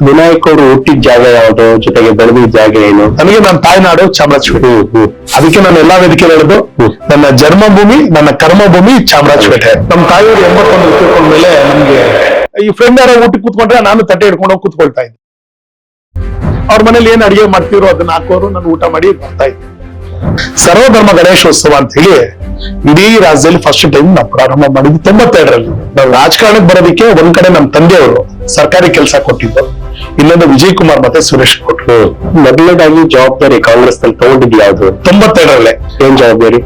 ವಿನಾಯಕ್ ಅವರು ಹುಟ್ಟಿದ ಜಾಗ ಯಾವುದು, ಜೊತೆಗೆ ಬೆಳೆದಿದ್ದ ಜಾಗ ಏನು? ನನಗೆ ನನ್ನ ತಾಯ್ನಾಡು ಚಾಮರಾಜಪೇಟೆ. ಅದಕ್ಕೆ ನಾನು ಎಲ್ಲಾ ವೇದಿಕೆ ಹೇಳೋದು, ನನ್ನ ಜನ್ಮಭೂಮಿ, ನನ್ನ ಕರ್ಮಭೂಮಿ ಚಾಮರಾಜಪೇಟೆ. ನಮ್ಮ ತಾಯಿಯವರು 81 ತಿಳ್ಕೊಂಡ್ಮೇಲೆ ನಮ್ಗೆ ಈ ಫ್ರೆಂಡ್ ಯಾರೋ ಊಟಕ್ಕೆ ಕೂತ್ಕೊಂಡ್ರೆ ನಾನು ತಟ್ಟೆ ಹಿಡ್ಕೊಂಡು ಹೋಗಿ ಕೂತ್ಕೊಳ್ತಾ ಇದ್ದೆ. ಅವ್ರ ಮನೇಲಿ ಏನ್ ಅಡಿಗೆ ಮಾಡ್ತಿದ್ರು ಅದನ್ನ ಹಾಕೋರು, ನಾನು ಊಟ ಮಾಡಿ ಬರ್ತಾ ಇದ್ದೆ. ಸರ್ವಧರ್ಮ ಗಣೇಶೋತ್ಸವ ಅಂತ ಹೇಳಿ ಇಡೀ ರಾಜ್ಯದಲ್ಲಿ ಫಸ್ಟ್ ಟೈಮ್ ನಾವು ಪ್ರಾರಂಭ ಮಾಡಿದ್ವಿ 92ರಲ್ಲಿ. ನಾವು ರಾಜಕಾರಣಕ್ಕೆ ಬರೋದಕ್ಕೆ ಒಂದ್ ಕಡೆ ನಮ್ಮ ತಂದೆಯವರು ಸರ್ಕಾರಿ ಕೆಲಸ ಕೊಟ್ಟಿದ್ದು, ಇನ್ನೊಂದು ವಿಜಯ್ ಕುಮಾರ್ ಮತ್ತೆ ಸುರೇಶ್ ಕೊಟ್ರು. ಮೊದಲನೇದಾಗಿ ಜವಾಬ್ದಾರಿ ಕಾಂಗ್ರೆಸ್ ನಲ್ಲಿ ತಗೊಂಡಿದ್ದು ಯಾವ್ದು? 92ರಲ್ಲೇ. ಏನ್ ಜವಾಬ್ದಾರಿ?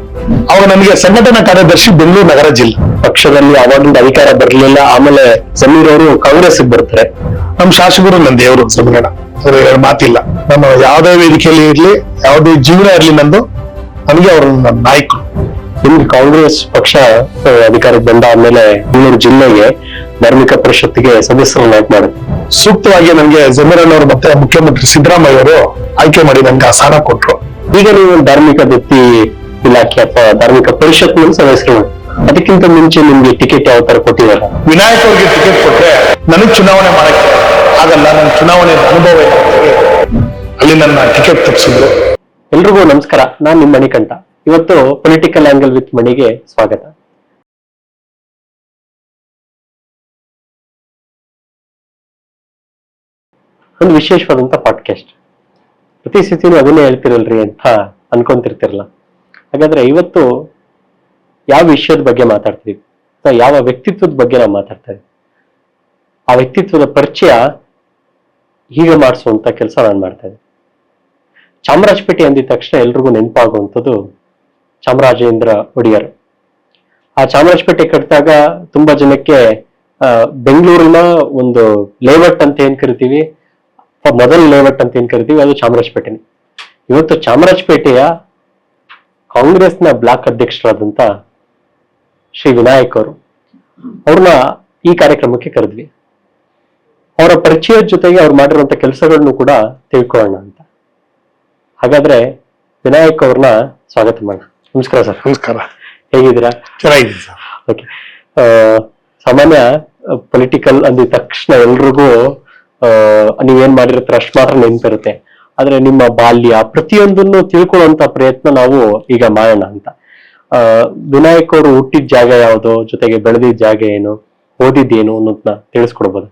ಅವಾಗ ನನಗೆ ಸಂಘಟನಾ ಕಾರ್ಯದರ್ಶಿ ಬೆಂಗಳೂರು ನಗರ ಜಿಲ್ಲೆ. ಪಕ್ಷದಲ್ಲಿ ಅವಾಗಿಂದ ಅಧಿಕಾರ ಬರಲಿಲ್ಲ. ಆಮೇಲೆ ಸಮೀರ್ ಅವರು ಕಾಂಗ್ರೆಸ್ ಬರ್ತಾರೆ. ನಮ್ಮ ಶಾಸಕರು ನನ್ನ ದೇವರು ಸಮೀರಣ್ಣ, ಅದ್ರ ಮಾತಿಲ್ಲ. ನಾನು ಯಾವುದೇ ವೇದಿಕೆಯಲ್ಲಿ ಇರ್ಲಿ, ಯಾವುದೇ ಜೀವನ ಇರ್ಲಿ, ನಂದು ನನಗೆ ಅವರು ನನ್ನ ನಾಯಕರು. ನಿಮ್ಗೆ ಕಾಂಗ್ರೆಸ್ ಪಕ್ಷ ಅಧಿಕಾರಕ್ಕೆ ಬಂದ ಆದ್ಮೇಲೆ ಬೆಂಗಳೂರು ಜಿಲ್ಲೆಗೆ ಧಾರ್ಮಿಕ ಪರಿಷತ್ತಿಗೆ ಸದಸ್ಯರನ್ನ ಆಯ್ಕೆ ಮಾಡಿದ್ರು. ಸೂಕ್ತವಾಗಿ ನನಗೆ ಜಮೀರಣ್ಣವರು ಮತ್ತೆ ಮುಖ್ಯಮಂತ್ರಿ ಸಿದ್ದರಾಮಯ್ಯ ಅವರು ಆಯ್ಕೆ ಮಾಡಿ ನನಗೆ ಆ ಸ್ಥಾನ ಕೊಟ್ರು. ಈಗ ನೀವು ಧಾರ್ಮಿಕ ದತ್ತಿ ಇಲಾಖೆ ಅಥವಾ ಧಾರ್ಮಿಕ ಪರಿಷತ್ ಸದಸ್ಯರು. ಅದಕ್ಕಿಂತ ಮುಂಚೆ ನಿಮ್ಗೆ ಟಿಕೆಟ್ ಯಾವ ತರ ಕೊಟ್ಟಿದಾರ? ವಿನಾಯಕ್ ಅವ್ರಿಗೆ ಟಿಕೆಟ್ ಕೊಟ್ರೆ ನನಗೆ ಚುನಾವಣೆ ಮಾಡಕ್ಕೆ ಆಗಲ್ಲ, ನನ್ನ ಚುನಾವಣೆ ಅನುಭವ ಅಲ್ಲಿ ನನ್ನ ಟಿಕೆಟ್ ತಪ್ಪಿಸಿದ್ರು. ಎಲ್ರಿಗೂ ನಮಸ್ಕಾರ, ನಾನ್ ನಿಮ್ ಮಣಿಕಂಠ. ಇವತ್ತು ಪೊಲಿಟಿಕಲ್ ಆಂಗಲ್ ವಿತ್ ಮಣಿಗೆ ಸ್ವಾಗತ. ಒಂದು ವಿಶೇಷವಾದಂತ ಪಾಡ್ಕಾಸ್ಟ್. ಪ್ರತಿ ಸ್ಥಿತಿನೂ ಅದನ್ನೇ ಹೇಳ್ತಿರಲ್ರಿ ಅಂತ ಅನ್ಕೊಂತಿರ್ತಿರಲ್ಲ. ಹಾಗಾದ್ರೆ ಇವತ್ತು ಯಾವ ವಿಷಯದ ಬಗ್ಗೆ ಮಾತಾಡ್ತೀವಿ, ಯಾವ ವ್ಯಕ್ತಿತ್ವದ ಬಗ್ಗೆ ನಾವು ಮಾತಾಡ್ತಾ ಇದೀವಿ, ಆ ವ್ಯಕ್ತಿತ್ವದ ಪರಿಚಯ ಹೀಗೆ ಮಾಡಿಸುವಂತ ಕೆಲಸ ನಾನು ಮಾಡ್ತಾ ಇದ್ದೀನಿ. ಚಾಮರಾಜಪೇಟೆ ಅಂದಿದ ತಕ್ಷಣ ಎಲ್ರಿಗೂ ನೆನಪಾಗುವಂಥದ್ದು ಚಾಮರಾಜೇಂದ್ರ ಒಡೆಯರ್. ಆ ಚಾಮರಾಜಪೇಟೆ ಕಟ್ಟಿದಾಗ ತುಂಬಾ ಜನಕ್ಕೆ ಬೆಂಗಳೂರಿನ ಒಂದು ಲೇಔಟ್ ಅಂತ ಏನ್ ಕರಿತೀವಿ, ಮೊದಲ ಲೇಔಟ್ ಅಂತ ಏನ್ ಕರಿತೀವಿ, ಅದು ಚಾಮರಾಜಪೇಟೆನೆ. ಇವತ್ತು ಚಾಮರಾಜಪೇಟೆಯ ಕಾಂಗ್ರೆಸ್ನ ಬ್ಲಾಕ್ ಅಧ್ಯಕ್ಷರಾದಂತ ಶ್ರೀ ವಿನಾಯಕ್ ಅವರು, ಅವ್ರನ್ನ ಈ ಕಾರ್ಯಕ್ರಮಕ್ಕೆ ಕರೆದ್ವಿ. ಅವರ ಪರಿಚಯದ ಜೊತೆಗೆ ಅವ್ರು ಮಾಡಿರುವಂತ ಕೆಲಸಗಳನ್ನು ಕೂಡ ತಿಳ್ಕೊಳ್ಳೋಣ ಅಂತ. ಹಾಗಾದ್ರೆ ವಿನಾಯಕ್ ಅವ್ರನ್ನ ಸ್ವಾಗತ ಮಾಡೋಣ. ನಮಸ್ಕಾರ ಸರ್. ನಮಸ್ಕಾರ. ಹೇಗಿದ್ದೀರಾ? ಚೆನ್ನಾಗಿದ್ದೀನಿ ಸರ್. ಓಕೆ. ಸಾಮಾನ್ಯ ಪೊಲಿಟಿಕಲ್ ಅಂದಿದ ತಕ್ಷಣ ಎಲ್ರಿಗೂ ನೀವೇನ್ ಮಾಡಿರ್ತೀರ ಅಷ್ಟು ಮಾತ್ರ ನೆನಪಿರುತ್ತೆ. ಆದ್ರೆ ನಿಮ್ಮ ಬಾಲ್ಯ ಪ್ರತಿಯೊಂದನ್ನು ತಿಳ್ಕೊಳ್ಳುವಂತ ಪ್ರಯತ್ನ ನಾವು ಈಗ ಮಾಡೋಣ ಅಂತ. ವಿನಾಯಕ್ ಅವರು ಹುಟ್ಟಿದ ಜಾಗ ಯಾವುದು, ಜೊತೆಗೆ ಬೆಳೆದಿದ್ದ ಜಾಗ ಏನು, ಓದಿದ್ದೇನು ಅನ್ನೋದನ್ನ ತಿಳಿಸ್ಕೊಡ್ಬೋದು?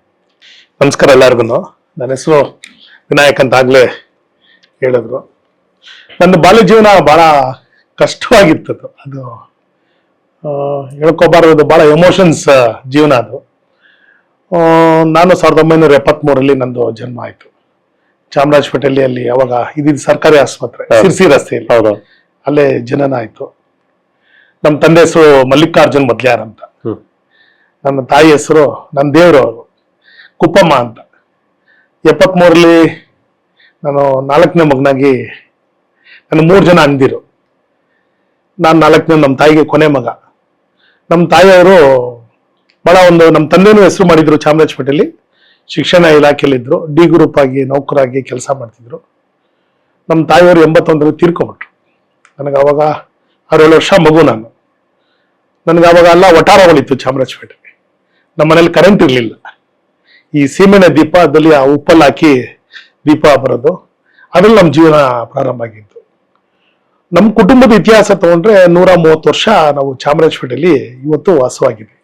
ನಮಸ್ಕಾರ ಎಲ್ಲರಿಗೂ. ನನ್ನ ಹೆಸರು ವಿನಾಯಕ್ ಅಂತ ಆಗ್ಲೇ ಹೇಳಿದ್ರು. ನನ್ನ ಬಾಲ್ಯ ಜೀವನ ಬಹಳ ಕಷ್ಟವಾಗಿತ್ತು. ಅದು ಹೇಳ್ಕೋಬಾರದು, ಬಹಳ ಎಮೋಷನ್ಸ್ ಜೀವನ ಅದು. ನಾನು 1973ರಲ್ಲಿ ನಂದು ಜನ್ಮ ಆಯ್ತು ಚಾಮರಾಜಪೇಟೆಯಲ್ಲಿ. ಅಲ್ಲಿ ಅವಾಗ ಇದಿದ್ದು ಸರ್ಕಾರಿ ಆಸ್ಪತ್ರೆ, ಸಿರ್ಸಿ ರಸ್ತೆಯಲ್ಲಿ, ಅಲ್ಲೇ ಜನನ ಆಯ್ತು. ನಮ್ಮ ತಂದೆ ಹೆಸರು ಮಲ್ಲಿಕಾರ್ಜುನ್ ಮೊದ್ಲ್ಯಾರ್ ಅಂತ, ನನ್ನ ತಾಯಿ ಹೆಸರು ನನ್ನ ದೇವರು ಅವರು ಕುಪ್ಪಮ್ಮ ಅಂತ. 73ರಲ್ಲಿ ನಾನು 4ನೇ ಮಗನಾಗಿ, ನನ್ನ 3 ಜನ ಅಂದಿರು, ನಾನು 4ನೇ, ನಮ್ಮ ತಾಯಿಗೆ ಕೊನೆ ಮಗ. ನಮ್ಮ ತಾಯಿಯವರು ಬಹಳ ನಮ್ಮ ತಂದೆನೂ ಹೆಸರು ಮಾಡಿದ್ರು ಚಾಮರಾಜಪೇಟೆಯಲ್ಲಿ, ಶಿಕ್ಷಣ ಇಲಾಖೆಯಲ್ಲಿದ್ರು, ಡಿ ಗ್ರೂಪ್ ಆಗಿ ನೌಕರಾಗಿ ಕೆಲಸ ಮಾಡ್ತಿದ್ರು. ನಮ್ಮ ತಾಯಿಯವರು 81ರಲ್ಲಿ ತೀರ್ಕೊಂಡ್ಬಿಟ್ರು. ನನಗೆ ಅವಾಗ 6-7 ವರ್ಷ ಮಗು. ನನಗೆ ಅವಾಗ ಎಲ್ಲ ವಟಾರ ಹೊಳಿತು ಚಾಮರಾಜಪೇಟೆ. ನಮ್ಮ ಮನೇಲಿ ಕರೆಂಟ್ ಇರಲಿಲ್ಲ. ಈ ಸೀಮೆಣ್ಣೆ ದೀಪದಲ್ಲಿ ಆ ಉಪ್ಪಲ್ಲಿ ಹಾಕಿ ದೀಪ ಬರೋದು, ಅದ್ರಲ್ಲಿ ನಮ್ಮ ಜೀವನ ಪ್ರಾರಂಭ ಆಗಿತ್ತು. ನಮ್ಮ ಕುಟುಂಬದ ಇತಿಹಾಸ ತಗೊಂಡ್ರೆ 130 ವರ್ಷ ನಾವು ಚಾಮರಾಜಪೇಟೆಯಲ್ಲಿ ಇವತ್ತು ವಾಸವಾಗಿದ್ವಿ.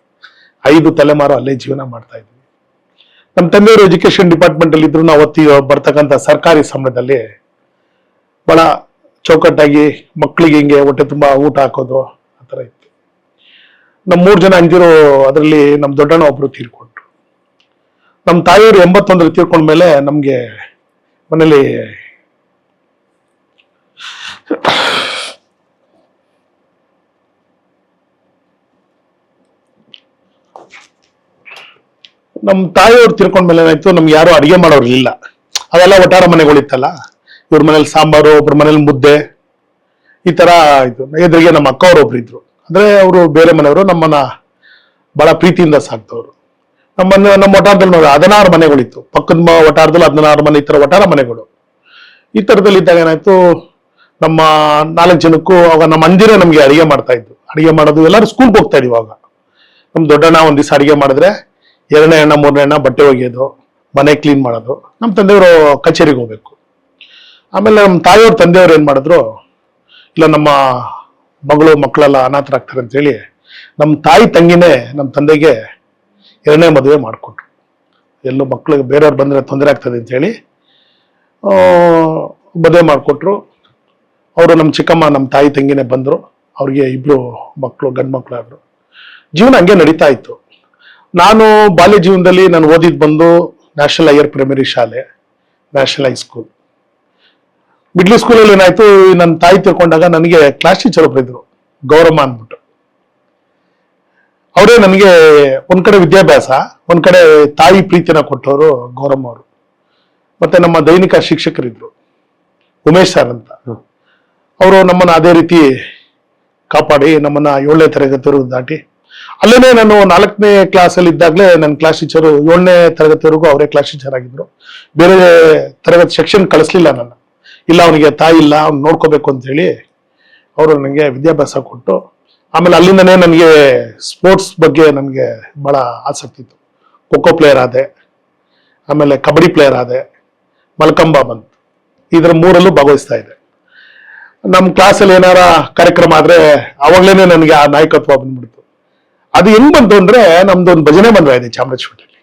5 ತಲೆಮಾರು ಅಲ್ಲೇ ಜೀವನ ಮಾಡ್ತಾ ಇದ್ವಿ. ನಮ್ಮ ತಂದೆಯವರು ಎಜುಕೇಶನ್ ಡಿಪಾರ್ಟ್ಮೆಂಟ್ ಅಲ್ಲಿ ಇದ್ರು. ನಾವು ಬರ್ತಕ್ಕಂಥ ಸರ್ಕಾರಿ ಸಂಬಳದಲ್ಲಿ ಬಹಳ ಚೌಕಟ್ಟಾಗಿ ಮಕ್ಕಳಿಗೆ ಹಿಂಗೆ ಹೊಟ್ಟೆ ತುಂಬಾ ಊಟ ಹಾಕೋದು ಆ ಥರ ಇತ್ತು. ನಮ್ಮ 3 ಜನ ಅಂದಿರು, ಅದರಲ್ಲಿ ನಮ್ಮ ದೊಡ್ಡಣ್ಣ ಒಬ್ರು ತೀರ್ಕೊಂಡ್ರು. ನಮ್ಮ ತಾಯಿಯವರು 81ರಲ್ಲಿ ತೀರ್ಕೊಂಡ್ಮೇಲೆ ನಮ್ಗೆ ಮನೇಲಿ ನಮ್ಮ ತಾಯಿಯವ್ರು ತಿರ್ಕೊಂಡ್ಮೇಲೆ ಏನಾಯ್ತು, ನಮ್ಗೆ ಯಾರು ಅಡಿಗೆ ಮಾಡೋರು ಇಲ್ಲ. ಅದೆಲ್ಲ ಒಟ್ಟಾರ ಮನೆಗಳಿತ್ತಲ್ಲ, ಇವ್ರ ಮನೇಲಿ ಸಾಂಬಾರು, ಒಬ್ರ ಮನೇಲಿ ಮುದ್ದೆ, ಈ ತರ ಆಯ್ತು. ಎದುರಿಗೆ ನಮ್ಮ ಅಕ್ಕ ಅವ್ರು ಒಬ್ರು ಇದ್ರು, ಅಂದ್ರೆ ಅವರು ಬೇರೆ ಮನೆಯವರು, ನಮ್ಮನ್ನ ಬಹಳ ಪ್ರೀತಿಯಿಂದ ಸಾಕ್ತವ್ರು. ನಮ್ಮ ಒಟಾರದಲ್ಲಿ 16 ಮನೆಗಳಿತ್ತು. ಪಕ್ಕದ ಒಟಾರದಲ್ಲಿ 16 ಮನೆ, ಈ ತರ ಒಟಾರ ಮನೆಗಳು. ಈ ತರದಲ್ಲಿ ಇದ್ದಾಗ ಏನಾಯ್ತು, ನಮ್ಮ 4 ಜನಕ್ಕೂ ಅವಾಗ ನಮ್ಮ ಅಂದಿರೇ ನಮ್ಗೆ ಅಡಿಗೆ ಮಾಡ್ತಾ ಇದ್ರು. ಅಡಿಗೆ ಮಾಡೋದು, ಎಲ್ಲರೂ ಸ್ಕೂಲ್ಗೆ ಹೋಗ್ತಾ ಇದ್ವಿ. ಅವಾಗ ನಮ್ ದೊಡ್ಡಣ್ಣ ಒಂದ್ ದಿವಸ ಅಡಿಗೆ ಮಾಡಿದ್ರೆ 2ನೇ ಅಣ್ಣ 3ನೇ ಅಣ್ಣ ಬಟ್ಟೆ ಒಗೆಯೋದು, ಮನೆ ಕ್ಲೀನ್ ಮಾಡೋದು. ನಮ್ಮ ತಂದೆಯವರು ಕಚೇರಿಗೆ ಹೋಗ್ಬೇಕು. ಆಮೇಲೆ ನಮ್ಮ ತಾಯಿಯವ್ರ ತಂದೆಯವ್ರು ಏನ್ ಮಾಡಿದ್ರು, ಇಲ್ಲ ನಮ್ಮ ಮಕ್ಕಳೆಲ್ಲ ಅನಾಥರಾಗ್ತಾರೆ ಅಂತೇಳಿ ನಮ್ಮ ತಾಯಿ ತಂಗಿನೇ ನಮ್ಮ ತಂದೆಗೆ 2ನೇ ಮದುವೆ ಮಾಡಿಕೊಟ್ರು. ಎಲ್ಲೋ ಮಕ್ಳಿಗೆ ಬೇರೆಯವ್ರು ಬಂದ್ರೆ ತೊಂದರೆ ಆಗ್ತದೆ ಅಂತೇಳಿ ಮದುವೆ ಮಾಡಿಕೊಟ್ರು. ಅವರು ನಮ್ಮ ಚಿಕ್ಕಮ್ಮ ನಮ್ಮ ತಾಯಿ ತಂಗಿನೇ ಬಂದರು. ಅವ್ರಿಗೆ 2 ಮಕ್ಕಳು, ಗಂಡು ಮಕ್ಕಳಾದ್ರು. ಜೀವನ ಹಂಗೆ ನಡೀತಾ ಇತ್ತು. ನಾನು ಬಾಲ್ಯ ಜೀವನದಲ್ಲಿ ನಾನು ಓದಿದ್ ಬಂದು ನ್ಯಾಷನಲ್ ಹೈಯರ್ ಪ್ರೈಮರಿ ಶಾಲೆ, ನ್ಯಾಷನಲ್ ಹೈಸ್ಕೂಲ್. ಮಿಡ್ಲ್ ಸ್ಕೂಲಲ್ಲಿ ಏನಾಯ್ತು, ನನ್ನ ತಾಯಿ ತಿಳ್ಕೊಂಡಾಗ ನನಗೆ ಕ್ಲಾಸ್ ಟೀಚರ್ ಒಬ್ರು ಇದ್ರು, ಗೌರಮ್ಮ ಅಂದ್ಬಿಟ್ಟು. ಅವರೇ ನನಗೆ ಒಂದ್ ಕಡೆ ವಿದ್ಯಾಭ್ಯಾಸ, ಒಂದ್ ಕಡೆ ತಾಯಿ ಪ್ರೀತಿನ ಕೊಟ್ಟವರು ಗೌರಮ್ಮ ಅವರು. ಮತ್ತೆ ನಮ್ಮ ದೈನಿಕ ಶಿಕ್ಷಕರಿದ್ರು, ಉಮೇಶ್ ಸರ್ ಅಂತ. ಅವರು ನಮ್ಮನ್ನ ಅದೇ ರೀತಿ ಕಾಪಾಡಿ ನಮ್ಮನ್ನ 7ನೇ ತರಗತಿವರೆಗೂ ದಾಟಿ, ಅಲ್ಲೇನೆ ನಾನು 4ನೇ ಕ್ಲಾಸಲ್ಲಿ ಇದ್ದಾಗಲೇ ನನ್ನ ಕ್ಲಾಸ್ ಟೀಚರು 7ನೇ ತರಗತಿವರೆಗೂ ಅವರೇ ಕ್ಲಾಸ್ ಟೀಚರ್ ಆಗಿದ್ರು. ಬೇರೆ ತರಗತಿ ಸೆಕ್ಷನ್ ಕಳಿಸ್ಲಿಲ್ಲ ನನ್ನ. ಇಲ್ಲ, ಅವನಿಗೆ ತಾಯಿ ಇಲ್ಲ, ಅವ್ನು ನೋಡ್ಕೋಬೇಕು ಅಂತ ಹೇಳಿ ಅವರು ನನಗೆ ವಿದ್ಯಾಭ್ಯಾಸ ಕೊಟ್ಟು, ಆಮೇಲೆ ಅಲ್ಲಿಂದನೇ ನನಗೆ ಸ್ಪೋರ್ಟ್ಸ್ ಬಗ್ಗೆ ನನಗೆ ಬಹಳ ಆಸಕ್ತಿ ಇತ್ತು. ಖೋ ಪ್ಲೇಯರ್ ಆದೆ, ಆಮೇಲೆ ಕಬಡ್ಡಿ ಪ್ಲೇಯರ್ ಆದೆ, ಮಲ್ಕಂಬ ಬಂತು. ಇದರ 3ರಲ್ಲೂ ಭಾಗವಹಿಸ್ತಾ ಇದೆ. ನಮ್ಮ ಕ್ಲಾಸಲ್ಲಿ ಏನಾರ ಕಾರ್ಯಕ್ರಮ ಆದ್ರೆ ಅವಾಗ್ಲೇನೆ ನನಗೆ ಆ ನಾಯಕತ್ವ ಬಂದ್ಬಿಡ್ತು. ಅದು ಹೆಂಗ್ ಬಂತು ಅಂದ್ರೆ, ನಮ್ದು ಒಂದು ಭಜನೆ ಮಂದಿರ ಇದೆ ಚಾಮರಾಜಪೇಟೆಯಲ್ಲಿ.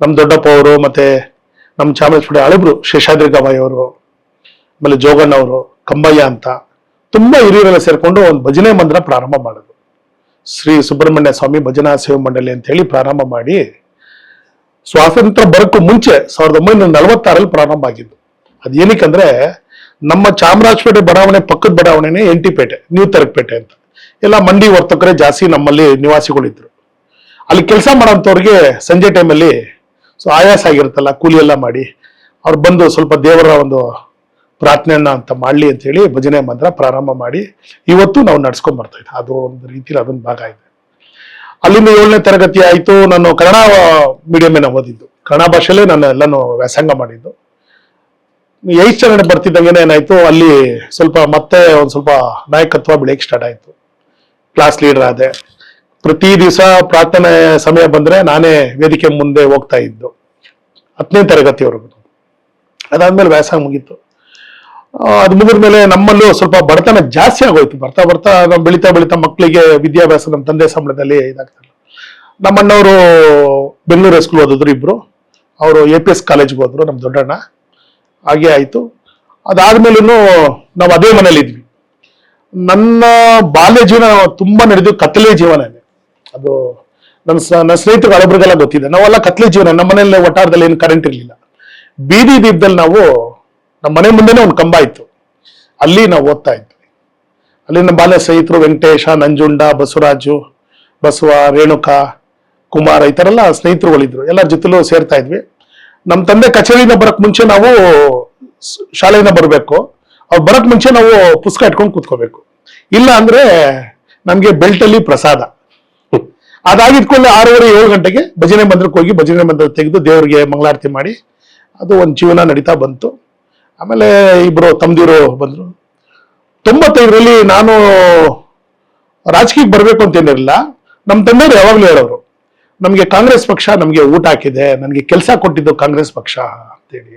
ನಮ್ ದೊಡ್ಡಪ್ಪ ಅವರು ಮತ್ತೆ ನಮ್ಮ ಚಾಮರಾಜಪೇಟೆ ಹಳೆಬ್ರು ಶೇಷಾದ್ರಿ ಗವಾಯಿ ಅವರು, ಆಮೇಲೆ ಜೋಗಣ್ಣ ಅವರು, ಕಂಬಯ್ಯ ಅಂತ ತುಂಬಾ ಹಿರಿಯರೆಲ್ಲ ಸೇರ್ಕೊಂಡು ಒಂದು ಭಜನೆ ಮಂದಿರ ಪ್ರಾರಂಭ ಮಾಡೋದು. ಶ್ರೀ ಸುಬ್ರಹ್ಮಣ್ಯ ಸ್ವಾಮಿ ಭಜನಾ ಸೇವಾ ಮಂಡಳಿ ಅಂತ ಹೇಳಿ ಪ್ರಾರಂಭ ಮಾಡಿ, ಸ್ವಾತಂತ್ರ್ಯ ಬರಕ್ಕೂ ಮುಂಚೆ 1946ರಲ್ಲಿ ಪ್ರಾರಂಭ ಆಗಿದ್ದು. ಅದ್ ಏನಕ್ಕಂದ್ರೆ, ನಮ್ಮ ಚಾಮರಾಜಪೇಟೆ ಬಡಾವಣೆ ಪಕ್ಕದ ಬಡಾವಣೆನೇ ಎಂಟಿಪೇಟೆ, ನ್ಯೂ ತರಕಪೇಟೆ ಅಂತ. ಎಲ್ಲ ಮಂಡಿ ವರ್ತಕರೇ ಜಾಸ್ತಿ ನಮ್ಮಲ್ಲಿ ನಿವಾಸಿಗಳಿದ್ರು. ಅಲ್ಲಿ ಕೆಲಸ ಮಾಡೋಂಥವ್ರಿಗೆ ಸಂಜೆ ಟೈಮಲ್ಲಿ ಆಯಾಸ ಆಗಿರುತ್ತಲ್ಲ, ಕೂಲಿ ಎಲ್ಲ ಮಾಡಿ ಅವ್ರು ಬಂದು ಸ್ವಲ್ಪ ದೇವರ ಒಂದು ಪ್ರಾರ್ಥನೆಯನ್ನ ಅಂತ ಮಾಡ್ಲಿ ಅಂತ ಹೇಳಿ ಭಜನೆ ಮಂದಿರ ಪ್ರಾರಂಭ ಮಾಡಿ ಇವತ್ತು ನಾವು ನಡ್ಸ್ಕೊಂಡ್ ಬರ್ತಾ ಇದ್ದೆ. ಅದು ಒಂದು ರೀತಿಯಲ್ಲಿ ಅದೊಂದು ಭಾಗ ಇದೆ. ಅಲ್ಲಿಂದ 7ನೇ ತರಗತಿ ಆಯ್ತು. ನಾನು ಕನ್ನಡ ಮೀಡಿಯಂ ಓದಿದ್ದು, ಕನ್ನಡ ಭಾಷೆಯಲ್ಲೇ ನಾನು ಎಲ್ಲಾನು ವ್ಯಾಸಂಗ ಮಾಡಿದ್ದು. 8th ಸ್ಟ್ಯಾಂಡರ್ಡ್ ಬರ್ತಿದ್ದಂಗೆ ಏನಾಯ್ತು, ಅಲ್ಲಿ ಸ್ವಲ್ಪ ಮತ್ತೆ ಒಂದ್ ಸ್ವಲ್ಪ ನಾಯಕತ್ವ ಬೆಳೆಯಕ್ಕೆ ಸ್ಟಾರ್ಟ್ ಆಯ್ತು. ಕ್ಲಾಸ್ ಲೀಡರ್ ಆದೆ. ಪ್ರತಿ ದಿವಸ ಪ್ರಾರ್ಥನೆ ಸಮಯ ಬಂದ್ರೆ ನಾನೇ ವೇದಿಕೆ ಮುಂದೆ ಹೋಗ್ತಾ ಇದ್ದು, 10ನೇ ತರಗತಿವರೆಗೂ. ಅದಾದ್ಮೇಲೆ ವ್ಯಾಸಂಗ ಮುಗೀತು. ಅದು ಮುಗಿದ್ಮೇಲೆ ನಮ್ಮಲ್ಲೂ ಸ್ವಲ್ಪ ಬಡತನ ಜಾಸ್ತಿ ಆಗೋಯ್ತು. ಬರ್ತಾ ಬರ್ತಾ ನಾವು ಬೆಳಿತಾ ಮಕ್ಕಳಿಗೆ ವಿದ್ಯಾಭ್ಯಾಸ ನಮ್ಮ ತಂದೆ ಸಂಬಳದಲ್ಲಿ ಇದಾಗ್ತಲ್ಲ. ನಮ್ಮ ಅಣ್ಣವರು ಬೆಂಗಳೂರು ಹೈಸ್ಕೂಲ್ ಓದಿದ್ರು, 2. ಅವರು APS ಕಾಲೇಜ್ಗೆ ಹೋದ್ರು, ನಮ್ಮ ದೊಡ್ಡಣ್ಣ. ಹಾಗೆ ಆಯ್ತು. ಅದಾದ್ಮೇಲೂ ನಾವು ಅದೇ ಮನೇಲಿ ಇದ್ವಿ. ನನ್ನ ಬಾಲ್ಯ ಜೀವನ ತುಂಬಾ ನಡೆದು ಕತ್ತಲೆ ಜೀವನನೇ. ಅದು ನನ್ನ ಸ್ನೇಹಿತರು ಹಳಬ್ರಿಗೆಲ್ಲ ಗೊತ್ತಿದೆ. ನಾವೆಲ್ಲ ಕತ್ಲೆ ಜೀವನ. ನಮ್ಮ ಮನೆಯಲ್ಲಿ ಒಟ್ಟಾರದಲ್ಲಿ ಏನು ಕರೆಂಟ್ ಇರ್ಲಿಲ್ಲ. ಬೀದಿ ದೀಪದಲ್ಲಿ ನಾವು, ನಮ್ಮ ಮನೆ ಮುಂದೆನೆ ಒಂದು ಕಂಬ ಇತ್ತು, ಅಲ್ಲಿ ನಾವು ಓದ್ತಾ ಇದ್ವಿ. ಅಲ್ಲಿ ನಮ್ಮ ಬಾಲ್ಯ ಸ್ನೇಹಿತರು ವೆಂಕಟೇಶ, ನಂಜುಂಡ, ಬಸವರಾಜು, ಬಸವ, ರೇಣುಕಾ, ಕುಮಾರ, ಈ ತರ ಎಲ್ಲ ಸ್ನೇಹಿತರುಗಳಿದ್ರು. ಎಲ್ಲರ ಜೊತೆಲೂ ಸೇರ್ತಾ ಇದ್ವಿ. ನಮ್ಮ ತಂದೆ ಕಚೇರಿಯಿಂದ ಬರಕ್ ಮುಂಚೆ ನಾವು ಶಾಲೆಯಿಂದ ಬರಬೇಕು. ಅವ್ರು ಬರಕ್ ಮುಂಚೆ ನಾವು ಪುಸ್ತಕ ಇಟ್ಕೊಂಡು ಕೂತ್ಕೋಬೇಕು. ಇಲ್ಲ ಅಂದ್ರೆ ನಮ್ಗೆ ಬೆಲ್ಟ್ ಅಲ್ಲಿ ಪ್ರಸಾದ. ಅದಾಗಿದ್ಕೊಳ್ಳೆ 6:30-7 ಗಂಟೆಗೆ ಭಜನೆ ಮಂದಿರಕ್ಕೆ ಹೋಗಿ ಭಜನೆ ಮಂದಿರ ತೆಗೆದು ದೇವ್ರಿಗೆ ಮಂಗಳಾರತಿ ಮಾಡಿ ಅದು ಒಂದು ಜೀವನ ನಡೀತಾ ಬಂತು. ಆಮೇಲೆ 2 ತಮ್ಮದಿರು ಬಂದ್ರು. 95ರಲ್ಲಿ ನಾನು ರಾಜಕೀಯಕ್ಕೆ ಬರ್ಬೇಕು ಅಂತೇನಿರಲಿಲ್ಲ. ನಮ್ಮ ತಂದೆಯವರು ಯಾವಾಗ್ಲೂ ಹೇಳೋರು, ನಮ್ಗೆ ಕಾಂಗ್ರೆಸ್ ಪಕ್ಷ ನಮ್ಗೆ ಊಟ ಹಾಕಿದೆ, ನನ್ಗೆ ಕೆಲಸ ಕೊಟ್ಟಿದ್ದು ಕಾಂಗ್ರೆಸ್ ಪಕ್ಷ ಅಂತೇಳಿ.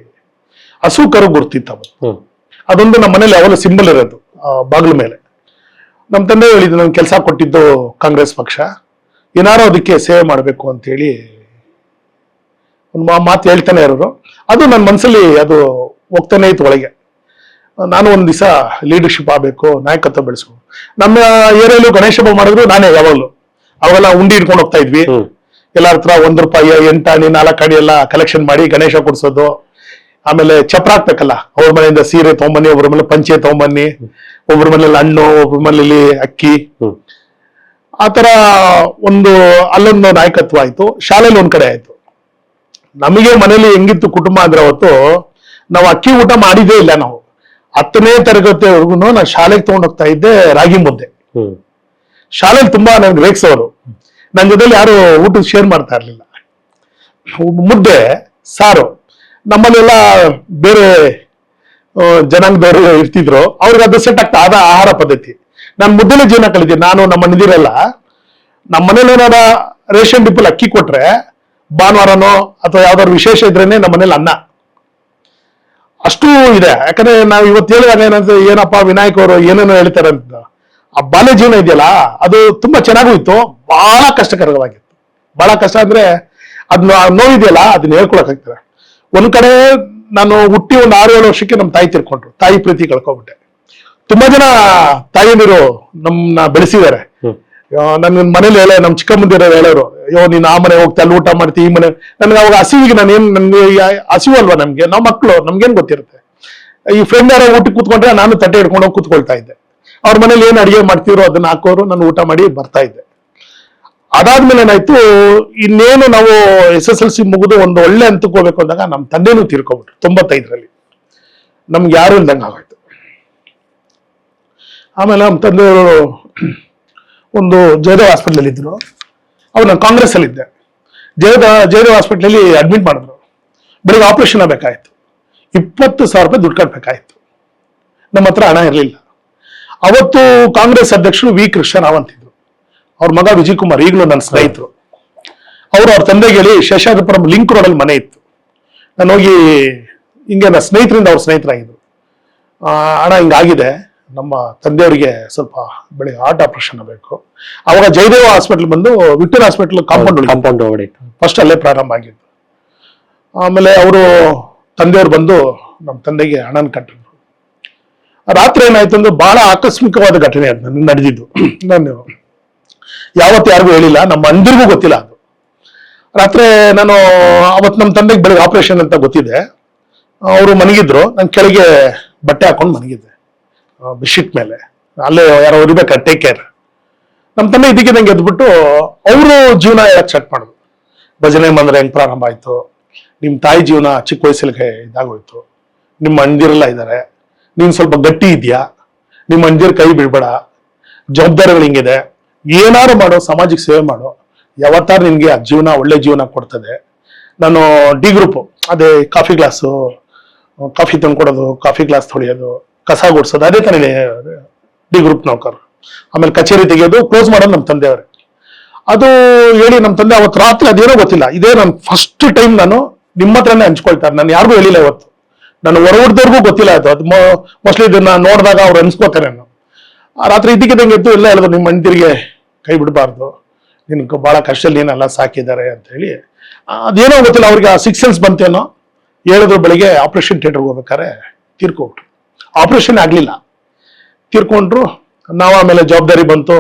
ಹಸು ಕರು ಗುರ್ತಿತ್ತು ಅವತ್ತು. ಅದೊಂದು ನಮ್ಮ ಮನೇಲಿ ಯಾವಾಗಲೂ ಸಿಂಬಲ್ ಇರೋದು ಬಾಗಿಲ ಮೇಲೆ. ನಮ್ಮ ತಂದೆ ಹೇಳಿದ್ದು, ನನ್ಗೆ ಕೆಲಸ ಕೊಟ್ಟಿದ್ದು ಕಾಂಗ್ರೆಸ್ ಪಕ್ಷ, ಏನಾರು ಅದಕ್ಕೆ ಸೇವೆ ಮಾಡಬೇಕು ಅಂತೇಳಿ ಒಂದು ಮಾತು ಹೇಳ್ತಾನೆ ಇರೋರು. ಅದು ನನ್ನ ಮನಸ್ಸಲ್ಲಿ ಅದು ಹೋಗ್ತಾನೆ ಇತ್ತು ಒಳಗೆ. ನಾನು ಒಂದ್ ದಿವಸ ಲೀಡರ್ಶಿಪ್ ಆಗ್ಬೇಕು, ನಾಯಕತ್ವ ಬೆಳೆಸ್ಬೇಕು. ನಮ್ಮ ಏರಿಯಲ್ಲೂ ಗಣೇಶ ಹಬ್ಬ ಮಾಡಿದ್ರು ನಾನೇ ಯಾವಾಗ್ಲೂ. ಅವೆಲ್ಲ ಉಂಡಿ ಇಟ್ಕೊಂಡು ಹೋಗ್ತಾ ಇದ್ವಿ. ಎಲ್ಲಾರ ಹತ್ರ ₹1, 8 ಆಣಿ 4 ಆಣಿ ಎಲ್ಲ ಕಲೆಕ್ಷನ್ ಮಾಡಿ ಗಣೇಶ ಕೊಡ್ಸೋದು. ಆಮೇಲೆ ಚಪ್ರ ಹಾಕ್ಬೇಕಲ್ಲ, ಅವ್ರ ಮನೆಯಿಂದ ಸೀರೆ ತಗೊಂಬನ್ನಿ, ಒಬ್ಬರ ಮೇಲೆ ಪಂಚೆ ತಗೊಂಬನ್ನಿ, ಒಬ್ಬರ ಮನೇಲಿ ಹಣ್ಣು, ಒಬ್ಬರ ಮನೇಲಿ ಅಕ್ಕಿ. ಆತರ ಒಂದು ಅಲ್ಲೊಂದು ನಾಯಕತ್ವ ಆಯ್ತು. ಶಾಲೆಯಲ್ಲಿ ಒಂದ್ ಕಡೆ ಆಯ್ತು. ನಮಗೆ ಮನೇಲಿ ಹೆಂಗಿತ್ತು ಕುಟುಂಬ ಅಂದ್ರೆ, ಅವತ್ತು ನಾವು ಅಕ್ಕಿ ಊಟ ಮಾಡಿದ್ದೇ ಇಲ್ಲ. ನಾವು 10ನೇ ತರಗತಿವರೆಗೂ ನಾನು ಶಾಲೆಗೆ ತಗೊಂಡ್ ಹೋಗ್ತಾ ಇದ್ದೆ ರಾಗಿ ಮುದ್ದೆ. ಶಾಲೆಯಲ್ಲಿ ತುಂಬಾ ನನ್ಗೆ ರೇಗ್ಸೋರು. ನನ್ನ ಜೊತೆಲಿ ಯಾರು ಊಟ ಶೇರ್ ಮಾಡ್ತಾ ಇರ್ಲಿಲ್ಲ. ಮುದ್ದೆ ಸಾರು. ನಮ್ಮಲ್ಲೆಲ್ಲ ಬೇರೆ ಜನಾಂಗದವರು ಇರ್ತಿದ್ರು, ಅವ್ರಿಗೆ ಅದು ಸೆಟ್ ಆಗ್ತಾ ಅದ ಆಹಾರ ಪದ್ಧತಿ. ನಾನು ಮುದ್ದೆಲೆ ಜೀವನ ಕಲಿತೀನಿ. ನಾನು ನಮ್ಮ ನಿದಿರಲ್ಲ, ನಮ್ಮ ಮನೇಲಿ ಏನಾರ ರೇಷನ್ ಡಿಪ್ಪಲ್ಲಿ ಅಕ್ಕಿ ಕೊಟ್ರೆ ಭಾನುವಾರನೋ ಅಥವಾ ಯಾವ್ದಾದ್ರು ವಿಶೇಷ ಇದ್ರೇನೆ ನಮ್ಮ ಮನೇಲಿ ಅನ್ನ. ಅಷ್ಟು ಇದೆ. ಯಾಕಂದ್ರೆ ನಾವು ಇವತ್ತು ಹೇಳಿದಾಗ ಏನಂದ್ರೆ ಏನಪ್ಪಾ ವಿನಾಯಕ್ ಅವರು ಏನೇನೋ ಹೇಳ್ತಾರೆ ಅಂತ, ಆ ಬಾಲ್ಯ ಜೀವನ ಇದೆಯಲ್ಲ ಅದು ತುಂಬಾ ಚೆನ್ನಾಗೂ ಇತ್ತು, ಬಹಳ ಕಷ್ಟಕರವಾಗಿತ್ತು. ಬಹಳ ಕಷ್ಟ ಅಂದ್ರೆ ಅದನ್ನ ನೋವಿದೆಯಲ್ಲ ಅದನ್ನ ಹೇಳ್ಕೊಳಕ್ ಆಗ್ತದೆ. ಒಂದ್ ಕಡೆ ನಾನು ಹುಟ್ಟಿ ಒಂದು 6-7 ವರ್ಷಕ್ಕೆ ನಮ್ಮ ತಾಯಿ ತಿರ್ಕೊಂಡ್ರು, ತಾಯಿ ಪ್ರೀತಿ ಕಳ್ಕೊಂಡ್ಬಿಟ್ಟೆ. ತುಂಬಾ ಜನ ತಾಯಿಯಂದಿರು ನಮ್ಮನ್ನ ಬೆಳೆಸಿದ್ದಾರೆ. ನನ್ನ ಮನೇಲಿ ನಮ್ ಚಿಕ್ಕಮ್ಮಂದಿರ ಹೇಳೋರು, ಅಯ್ಯೋ ನೀನ್ ಆ ಮನೆ ಹೋಗ್ತಾ ಅಲ್ಲಿ ಊಟ ಮಾಡ್ತೀವಿ, ಈ ಮನೆ. ನನ್ಗೆ ಅವಾಗ ಹಸಿವಿಗೆ ನನ್ಗೆ ಹಸಿವು ಅಲ್ವಾ ನಮ್ಗೆ, ನಾವು ಮಕ್ಕಳು, ನಮ್ಗೇನ್ ಗೊತ್ತಿರುತ್ತೆ. ಈ ಫ್ರೆಂಡ್ ಯಾರೋ ಊಟಕ್ಕೆ ಕೂತ್ಕೊಂಡ್ರೆ ನಾನು ತಟ್ಟೆ ಹಿಡ್ಕೊಂಡು ಹೋಗಿ ಕೂತ್ಕೊಳ್ತಾ ಇದ್ದೆ. ಅವ್ರ ಮನೇಲಿ ಏನ್ ಅಡಿಗೆ ಮಾಡ್ತಿರೋ ಅದನ್ನ ಹಾಕೋರು, ನಾನು ಊಟ ಮಾಡಿ ಬರ್ತಾ ಇದ್ದೆ. ಅದಾದ್ಮೇಲೆ ಏನಾಯ್ತು, ಇನ್ನೇನು ನಾವು SSLC ಮುಗಿದು ಒಂದು ಒಳ್ಳೆ ಹಂತಕ್ಕೆ ಹೋಗ್ಬೇಕು ಅಂದಾಗ ನಮ್ಮ ತಂದೆನೂ ತೀರ್ಕೊಂಡ್ಬಿಟ್ರು 95ರಲ್ಲಿ. ನಮ್ಗೆ ಯಾರು ಇಲ್ದಂಗೆ ಆಗೋಯ್ತು. ಆಮೇಲೆ ನಮ್ಮ ತಂದೆಯವರು ಒಂದು ಜಯದೇವ್ ಹಾಸ್ಪಿಟ್ಲಲ್ಲಿ ಇದ್ರು. ಅವ್ರು ನಾನು ಕಾಂಗ್ರೆಸ್ ಅಲ್ಲಿ ಇದ್ದೆ. ಜಯದೇವ್ ಹಾಸ್ಪಿಟ್ಲಲ್ಲಿ ಅಡ್ಮಿಟ್ ಮಾಡಿದ್ರು. ಬೆಳಿಗ್ಗೆ ಆಪರೇಷನ್ ಆಗಬೇಕಾಯ್ತು. 20,000 ರೂಪಾಯಿ ದುಡ್ಡು ಕಟ್ಟಬೇಕಾಯ್ತು. ನಮ್ಮ ಹತ್ರ ಹಣ ಇರಲಿಲ್ಲ. ಅವತ್ತು ಕಾಂಗ್ರೆಸ್ ಅಧ್ಯಕ್ಷರು ವಿ ಕೃಷ್ಣರಾವ್ ಅಂತಿದ್ರು. ಅವ್ರ ಮಗ ವಿಜಯ್ ಕುಮಾರ್ ಈಗಲೂ ನನ್ನ ಸ್ನೇಹಿತರು. ಅವ್ರ ತಂದೆಗೆ ಹೇಳಿ ಶೇಷಾದ್ರಿಪುರಂ ಲಿಂಕ್ ರೋಡಲ್ಲಿ ಮನೆ ಇತ್ತು. ನಾನು ಹೋಗಿ ಹಿಂಗೆ ನನ್ನ ಸ್ನೇಹಿತರಿಂದ ಅವ್ರ ಸ್ನೇಹಿತರಾಗಿದ್ರು. ಹಣ ಹಿಂಗಾಗಿದೆ, ನಮ್ಮ ತಂದೆಯವರಿಗೆ ಸ್ವಲ್ಪ ಬೆಳಿಗ್ಗೆ ಹಾರ್ಟ್ ಆಪರೇಷನ್ ಆಗಬೇಕು. ಅವಾಗ ಜಯದೇವ ಹಾಸ್ಪಿಟಲ್ ಬಂದು ವಿಕ್ಟೋರಿಯಾ ಹಾಸ್ಪಿಟಲ್ ಕಾಂಪೌಂಡ್ ಹೊಡೆಯಿತು. ಫಸ್ಟ್ ಅಲ್ಲೇ ಪ್ರಾರಂಭ ಆಗಿದ್ದು. ಆಮೇಲೆ ಅವರು ತಂದೆಯವರು ಬಂದು ನಮ್ಮ ತಂದೆಗೆ ಹಣನ ಕಟ್ಟಿದ್ರು. ರಾತ್ರಿ ಏನಾಯ್ತು ಅಂದ್ರೆ ಬಹಳ ಆಕಸ್ಮಿಕವಾದ ಘಟನೆ ಅದು ನಡೆದಿದ್ದು. ನಾನು ಯಾವತ್ತು ಯಾರಿಗೂ ಹೇಳಿಲ್ಲ, ನಮ್ಮ ಅಂದಿರಿಗೂ ಗೊತ್ತಿಲ್ಲ ಅದು. ರಾತ್ರಿ ನಾನು ಅವತ್ತು ನಮ್ಮ ತಂದೆಗೆ ಬೆಳಿಗ್ಗೆ ಆಪರೇಷನ್ ಅಂತ ಗೊತ್ತಿದೆ. ಅವರು ಮನಗಿದ್ರು, ನಾನು ಕೆಳಗೆ ಬಟ್ಟೆ ಹಾಕೊಂಡು ಮನಗಿದ್ದೆ ಬೆಡ್ಶೀಟ್ ಮೇಲೆ. ಅಲ್ಲೇ ಯಾರೋ ಇರ್ಬೇಕಾ ಟೇಕ್ ಕೇರ್. ನಮ್ಮ ತಂದೆ ಇದಕ್ಕಿದಂಗೆ ಎದ್ಬಿಟ್ಟು ಅವರು ಜೀವನ ಹೇಳಕ್ ಸ್ಟಾರ್ಟ್ ಮಾಡಿದ್ರು. ಭಜನೆ ಬಂದ್ರೆ ಹೆಂಗ್ ಪ್ರಾರಂಭ ಆಯ್ತು, ನಿಮ್ ತಾಯಿ ಜೀವನ ಚಿಕ್ಕ ವಯಸ್ಸಲ್ಲಿ ಇದಾಗೋಯ್ತು, ನಿಮ್ಮ ಅಣ್ದಿರೆಲ್ಲ ಇದ್ದಾರೆ, ನೀನ್ ಸ್ವಲ್ಪ ಗಟ್ಟಿ ಇದೆಯಾ, ನಿಮ್ಮ ಅಣ್ದಿರ್ ಕೈ ಬಿಡ್ಬೇಡ, ಜವಾಬ್ದಾರಿಗಳು ಹಿಂಗಿದೆ, ಏನಾರು ಮಾಡೋ, ಸಮಾಜಕ್ಕೆ ಸೇವೆ ಮಾಡೋ, ಯಾವತ್ತಾರು ನಿನ್ಗೆ ಆ ಜೀವನ ಒಳ್ಳೆ ಜೀವನ ಕೊಡ್ತದೆ. ನಾನು ಡಿ ಗ್ರೂಪ್, ಅದೇ ಕಾಫಿ ಗ್ಲಾಸು, ಕಾಫಿ ತಂದ್ಕೊಡೋದು, ಕಾಫಿ ಗ್ಲಾಸ್ ತೊಳೆಯೋದು, ಕಸ ಗುಡ್ಸೋದು, ಅದೇ ತಾನೇ ಡಿ ಗ್ರೂಪ್ ನೌಕರು. ಆಮೇಲೆ ಕಚೇರಿ ತೆಗೆಯೋದು, ಕ್ಲೋಸ್ ಮಾಡೋದು ನಮ್ಮ ತಂದೆಯವರೇ. ಅದು ಹೇಳಿ ನಮ್ಮ ತಂದೆ ಅವತ್ತು ರಾತ್ರಿ ಅದೇನೋ ಗೊತ್ತಿಲ್ಲ, ಇದೇ ನಾನು ಫಸ್ಟ್ ಟೈಮ್ ನಾನು ನಿಮ್ಮ ಹತ್ರನೇ ಹಂಚ್ಕೊಳ್ತಾರೆ. ನಾನು ಯಾರಿಗೂ ಹೇಳಿಲ್ಲ ಇವತ್ತು, ನಾನು ಹೊರಗಡೆದವ್ರಿಗೂ ಗೊತ್ತಿಲ್ಲ ಅದು. ಅದು ಮೋಸ್ಟ್ಲಿ ಇದನ್ನ ನೋಡಿದಾಗ ಅವ್ರು ಅನ್ಸ್ಕೋತಾರೆ. ನಾನು ಆ ರಾತ್ರಿ ಇದ್ದಕ್ಕಿದ್ದಂಗೆ ಎದ್ದು ಎಲ್ಲ ಹೇಳಿದ್ರು, ನಿಮ್ಮ ಅಣ್ದಿರಿಗೆ ಕೈ ಬಿಡಬಾರ್ದು, ನಿನ್ಗೆ ಬಹಳ ಕಷ್ಟದಲ್ಲಿ ಏನೆಲ್ಲ ಸಾಕಿದ್ದಾರೆ ಅಂತ ಹೇಳಿ. ಅದೇನೋ ಗೊತ್ತಿಲ್ಲ ಅವ್ರಿಗೆ, ಆ 6 ಸೆನ್ಸ್ ಬಂತೇನೋ. ಹೇಳಿದ್ರು ಬೆಳಿಗ್ಗೆ ಆಪರೇಷನ್ ಥಿಯೇಟರ್ಗೆ ಹೋಗ್ಬೇಕಾರೆ ತೀರ್ಕೊಂಡ್ರು. ಆಪರೇಷನ್ ಆಗ್ಲಿಲ್ಲ, ತೀರ್ಕೊಂಡ್ರು. ನಾವು ಆಮೇಲೆ ಜವಾಬ್ದಾರಿ ಬಂತು.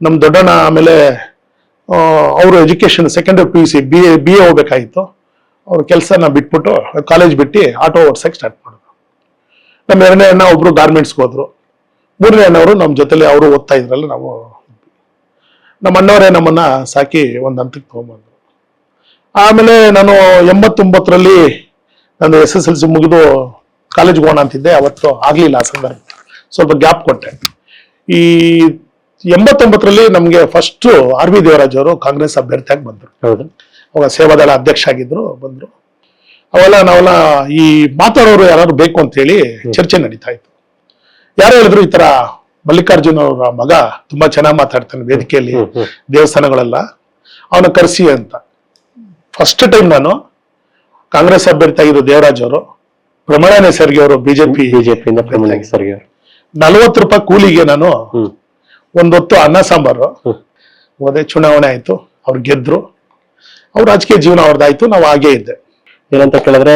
ನಮ್ಮ ದೊಡ್ಡಣ್ಣ ಆಮೇಲೆ ಅವರು ಎಜುಕೇಶನ್ ಸೆಕೆಂಡರಿ PUC BA ಹೋಗ್ಬೇಕಾಗಿತ್ತು. ಅವ್ರ ಕೆಲಸನ ಬಿಟ್ಬಿಟ್ಟು ಕಾಲೇಜ್ ಬಿಟ್ಟು ಆಟೋ ಓಡ್ಸಕ್ಕೆ ಸ್ಟಾರ್ಟ್ ಮಾಡಿದ್ರು. ನಮ್ಮ 2ನೇ ಅಣ್ಣ ಒಬ್ರು ಗಾರ್ಮೆಂಟ್ಸ್ಗೆ ಹೋದ್ರು. 3ನೇ ಅಣ್ಣವರು ನಮ್ಮ ಜೊತೆಲಿ ಅವರು ಓದ್ತಾ ಇದ್ರಲ್ಲ, ನಾವು ನಮ್ಮ ಅಣ್ಣವರೇ ನಮ್ಮನ್ನ ಸಾಕಿ ಒಂದು ಹಂತಕ್ಕೆ ತಗೊಂಡ್ಬಂದ್ರು. ಆಮೇಲೆ ನಾನು 89ರಲ್ಲಿ ನಾನು SSLC ಮುಗಿದು ಕಾಲೇಜ್ಗೆ ಹೋಗೋಣ ಅಂತಿದ್ದೆ. ಅವತ್ತು ಆಗ್ಲಿಲ್ಲ, ಆ ಸಂದರ್ಭ ಸ್ವಲ್ಪ ಗ್ಯಾಪ್ ಕೊಟ್ಟೆ. ಈ 89ರಲ್ಲಿ ನಮ್ಗೆ ಫಸ್ಟ್ RV ದೇವರಾಜ್ ಅವರು ಕಾಂಗ್ರೆಸ್ ಅಭ್ಯರ್ಥಿಯಾಗಿ ಬಂದ್ರು. ಅವಾಗ ಸೇವಾದಳ ಅಧ್ಯಕ್ಷ ಆಗಿದ್ರು, ಬಂದ್ರು. ನಾವೆಲ್ಲ ಈ ಮಾತಾಡೋರು ಯಾರು ಬೇಕು ಅಂತ ಹೇಳಿ ಚರ್ಚೆ ನಡೀತಾ ಇತ್ತು. ಯಾರು ಹೇಳಿದ್ರು, ಈ ತರ ಮಲ್ಲಿಕಾರ್ಜುನ್ ಅವರ ಮಗ ತುಂಬಾ ಚೆನ್ನಾಗಿ ಮಾತಾಡ್ತಾನೆ ವೇದಿಕೆಯಲ್ಲಿ, ದೇವಸ್ಥಾನಗಳೆಲ್ಲ, ಅವನ ಕರೆಸಿ ಅಂತ. ಫಸ್ಟ್ ಟೈಮ್ ನಾನು ಕಾಂಗ್ರೆಸ್ ಅಭ್ಯರ್ಥಿ ಆಗಿದ್ದು ದೇವರಾಜ್ ಅವರು, ಪ್ರಮಳಾನೆ ಸರ್ಗೆ ಅವರು ಬಿಜೆಪಿಯಿಂದ 40 ರೂಪಾಯಿ ಕೂಲಿಗೆ ನಾನು ಒಂದೊತ್ತು ಅನ್ನ ಸಾಂಬಾರು ಹೋದೆ. ಚುನಾವಣೆ ಆಯ್ತು, ಅವ್ರು ಗೆದ್ರು. ಅವ್ರ ರಾಜಕೀಯ ಜೀವನ ಅವ್ರದ್ದಾಯ್ತು, ನಾವು ಹಾಗೇ ಇದ್ದೆ. ಏನಂತ ಕೇಳಿದ್ರೆ,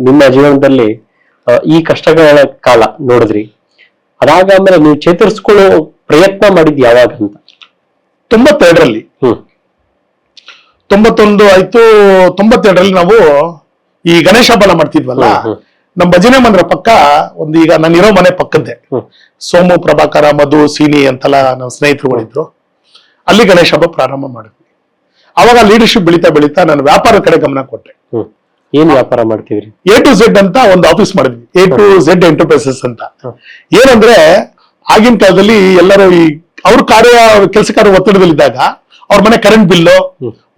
ನಿಮ್ಮ ಜೀವನದಲ್ಲಿ ಈ ಕಷ್ಟಗಳ ಕಾಲ ನೋಡಿದ್ರಿ, ಅದಾದ್ಮೇಲೆ ನೀವು ಚೇತರಿಸ್ಕೊಳ್ಳೋ ಪ್ರಯತ್ನ ಮಾಡಿದ್ ಯಾವಾಗ ಅಂತ? 92ರಲ್ಲಿ 91 ಆಯ್ತು. 92ರಲ್ಲಿ ನಾವು ಈ ಗಣೇಶ ಹಬ್ಬ ಮಾಡ್ತಿದ್ವಲ್ಲ, ನಮ್ಮ ಭಜನೆ ಮಂದಿರ ಪಕ್ಕ ಒಂದು, ಈಗ ನಾನಿರೋ ಮನೆ ಪಕ್ಕದ್ದೆ ಸೋಮು, ಪ್ರಭಾಕರ, ಮಧು, ಸೀನಿ ಅಂತೆಲ್ಲ ನಮ್ಮ ಸ್ನೇಹಿತರುಗಳಿದ್ರು. ಅಲ್ಲಿ ಗಣೇಶ ಹಬ್ಬ ಪ್ರಾರಂಭ ಮಾಡಿದ್ವಿ. ಅವಾಗ ಲೀಡರ್ಶಿಪ್ ಬೆಳೀತಾ ಬೆಳೀತಾ ನಾನು ವ್ಯಾಪಾರದ ಕಡೆ ಗಮನ ಕೊಟ್ಟೆ. ಏನ್ ವ್ಯಾಪಾರ ಮಾಡ್ತೀವಿ? A to Z ಅಂತ ಒಂದು ಆಫೀಸ್ ಮಾಡಿದ್ವಿ, A to Z ಎಂಟರ್ಪ್ರೈಸಸ್ ಅಂತ. ಏನಂದ್ರೆ ಆಗಿನ ಕಾಲದಲ್ಲಿ ಎಲ್ಲರೂ ಈ ಅವ್ರ ಕೆಲಸ ಕಾರ್ಯ ಒತ್ತಡದಲ್ಲಿದ್ದಾಗ ಅವ್ರ ಮನೆ ಕರೆಂಟ್ ಬಿಲ್ಲು,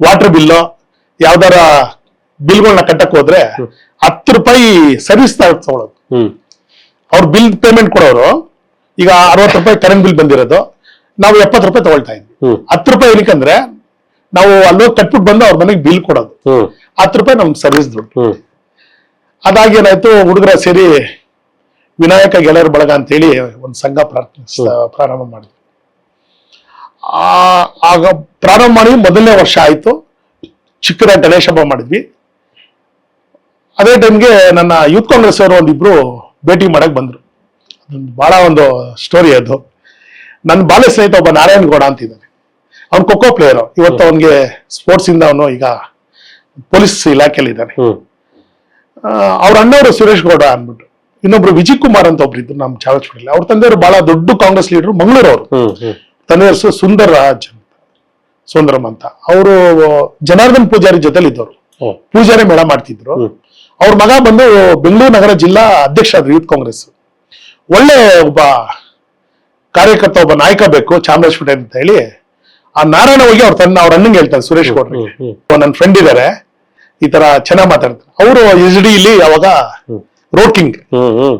ವಾಟರ್ ಬಿಲ್ಲು, ಯಾವ್ದಾರ ಬಿಲ್ಗಳನ್ನ ಕಟ್ಟಕ್ ಹೋದ್ರೆ 10 ರೂಪಾಯಿ ಸರ್ವಿಸ್ ತಗೊಳ್ಳೋದು. ಅವ್ರ ಬಿಲ್ ಪೇಮೆಂಟ್ ಕೊಡೋರು. ಈಗ 60 ರೂಪಾಯಿ ಕರೆಂಟ್ ಬಿಲ್ ಬಂದಿರೋದು, ನಾವು 70 ರೂಪಾಯಿ ತಗೊಳ್ತಾ ಇದ್ವಿ. 10 ರೂಪಾಯಿ ಏನಕ್ಕಂದ್ರೆ ನಾವು ಅಲ್ಲೋಗಿ ಕಟ್ಬಿಟ್ಟು ಬಂದು ಅವ್ರ ಮನೆಗೆ ಬಿಲ್ ಕೊಡೋದು. ಹ್ಮ್ 10 ರೂಪಾಯಿ ನಮ್ ಸರ್ವಿಸ್ ದುಡ್ಡು. ಹ್ಮ್ ಅದಾಗಿ ಏನಾಯ್ತು, ಹುಡುಗರ ಸೇರಿ ವಿನಾಯಕ ಗೆಳೆಯರ ಬಳಗ ಅಂತೇಳಿ ಒಂದು ಸಂಘ ಪ್ರಾರಂಭ ಮಾಡಿದ್ವಿ. ಆಗ ಪ್ರಾರಂಭ ಮಾಡಿ ಮೊದಲನೇ ವರ್ಷ ಆಯ್ತು, ಚಿಕ್ಕದಾಗಿ ಗಣೇಶ ಹಬ್ಬ ಮಾಡಿದ್ವಿ. ಅದೇ ಟೈಮ್ಗೆ ನನ್ನ ಯೂತ್ ಕಾಂಗ್ರೆಸ್ ಅವರು ಒಂದಿಬ್ರು ಭೇಟಿ ಮಾಡಕ್ ಬಂದ್ರು. ಬಹಳ ಒಂದು ಸ್ಟೋರಿ ಅದು. ನನ್ನ ಬಾಲ್ಯ ಸ್ನೇಹಿತ ಒಬ್ಬ ನಾರಾಯಣ್ ಗೌಡ ಅಂತಿದ್ದಾನೆ, ಅವ್ನು ಖೋ ಖೋ ಪ್ಲೇಯರ್. ಇವತ್ತು ಅವನಿಗೆ ಸ್ಪೋರ್ಟ್ಸ್ ಇಂದ ಅವನು ಈಗ ಪೊಲೀಸ್ ಇಲಾಖೆಯಲ್ಲಿ ಇದ್ದಾನೆ. ಅವ್ರ ಅಣ್ಣವರು ಸುರೇಶ್ ಗೌಡ ಅಂದ್ಬಿಟ್ಟು, ಇನ್ನೊಬ್ರು ವಿಜಯ್ ಕುಮಾರ್ ಅಂತ ಒಬ್ರು ಇದ್ರು ನಮ್ಮ ಚಾಮರಾಜಪೇಟೆಯಲ್ಲಿ. ಅವ್ರ ತಂದೆಯವರು ಬಹಳ ದೊಡ್ಡ ಕಾಂಗ್ರೆಸ್ ಲೀಡರ್, ಮಂಗಳೂರವರು. ತಂದೆ ಹೆಸರು ಸುಂದರರಾಜ್ ಅಂತ, ಸುಂದರಂ ಅಂತ. ಅವರು ಜನಾರ್ದನ್ ಪೂಜಾರಿ ಜೊತೆಲಿ ಇದ್ದವರು, ಪೂಜಾರಿ ಮೇಳ ಮಾಡ್ತಿದ್ರು. ಅವ್ರ ಮಗ ಬಂದು ಬೆಂಗಳೂರು ನಗರ ಜಿಲ್ಲಾ ಅಧ್ಯಕ್ಷ ಆದ್ರು ಯೂತ್ ಕಾಂಗ್ರೆಸ್. ಒಳ್ಳೆ ಒಬ್ಬ ಕಾರ್ಯಕರ್ತ, ಒಬ್ಬ ನಾಯಕ ಬೇಕು ಚಾಮರಾಜಪೇಟೆ ಅಂತ ಹೇಳಿ ಆ ನಾರಾಯಣ ಹೋಗಿ ಅವ್ರ ಅಣ್ಣಂಗೆ ಹೇಳ್ತಾರೆ, ಸುರೇಶ್ ಗೌಡ್ರಿಗೆ, ನನ್ನ ಫ್ರೆಂಡ್ ಇದಾರೆ, ಈ ತರ ಚೆನ್ನಾಗ್ ಮಾತಾಡ್ತಾರೆ. ಅವರು SD ಇಲ್ಲಿ ಯಾವಾಗ ರೋಡ್ ಕಿಂಗ್.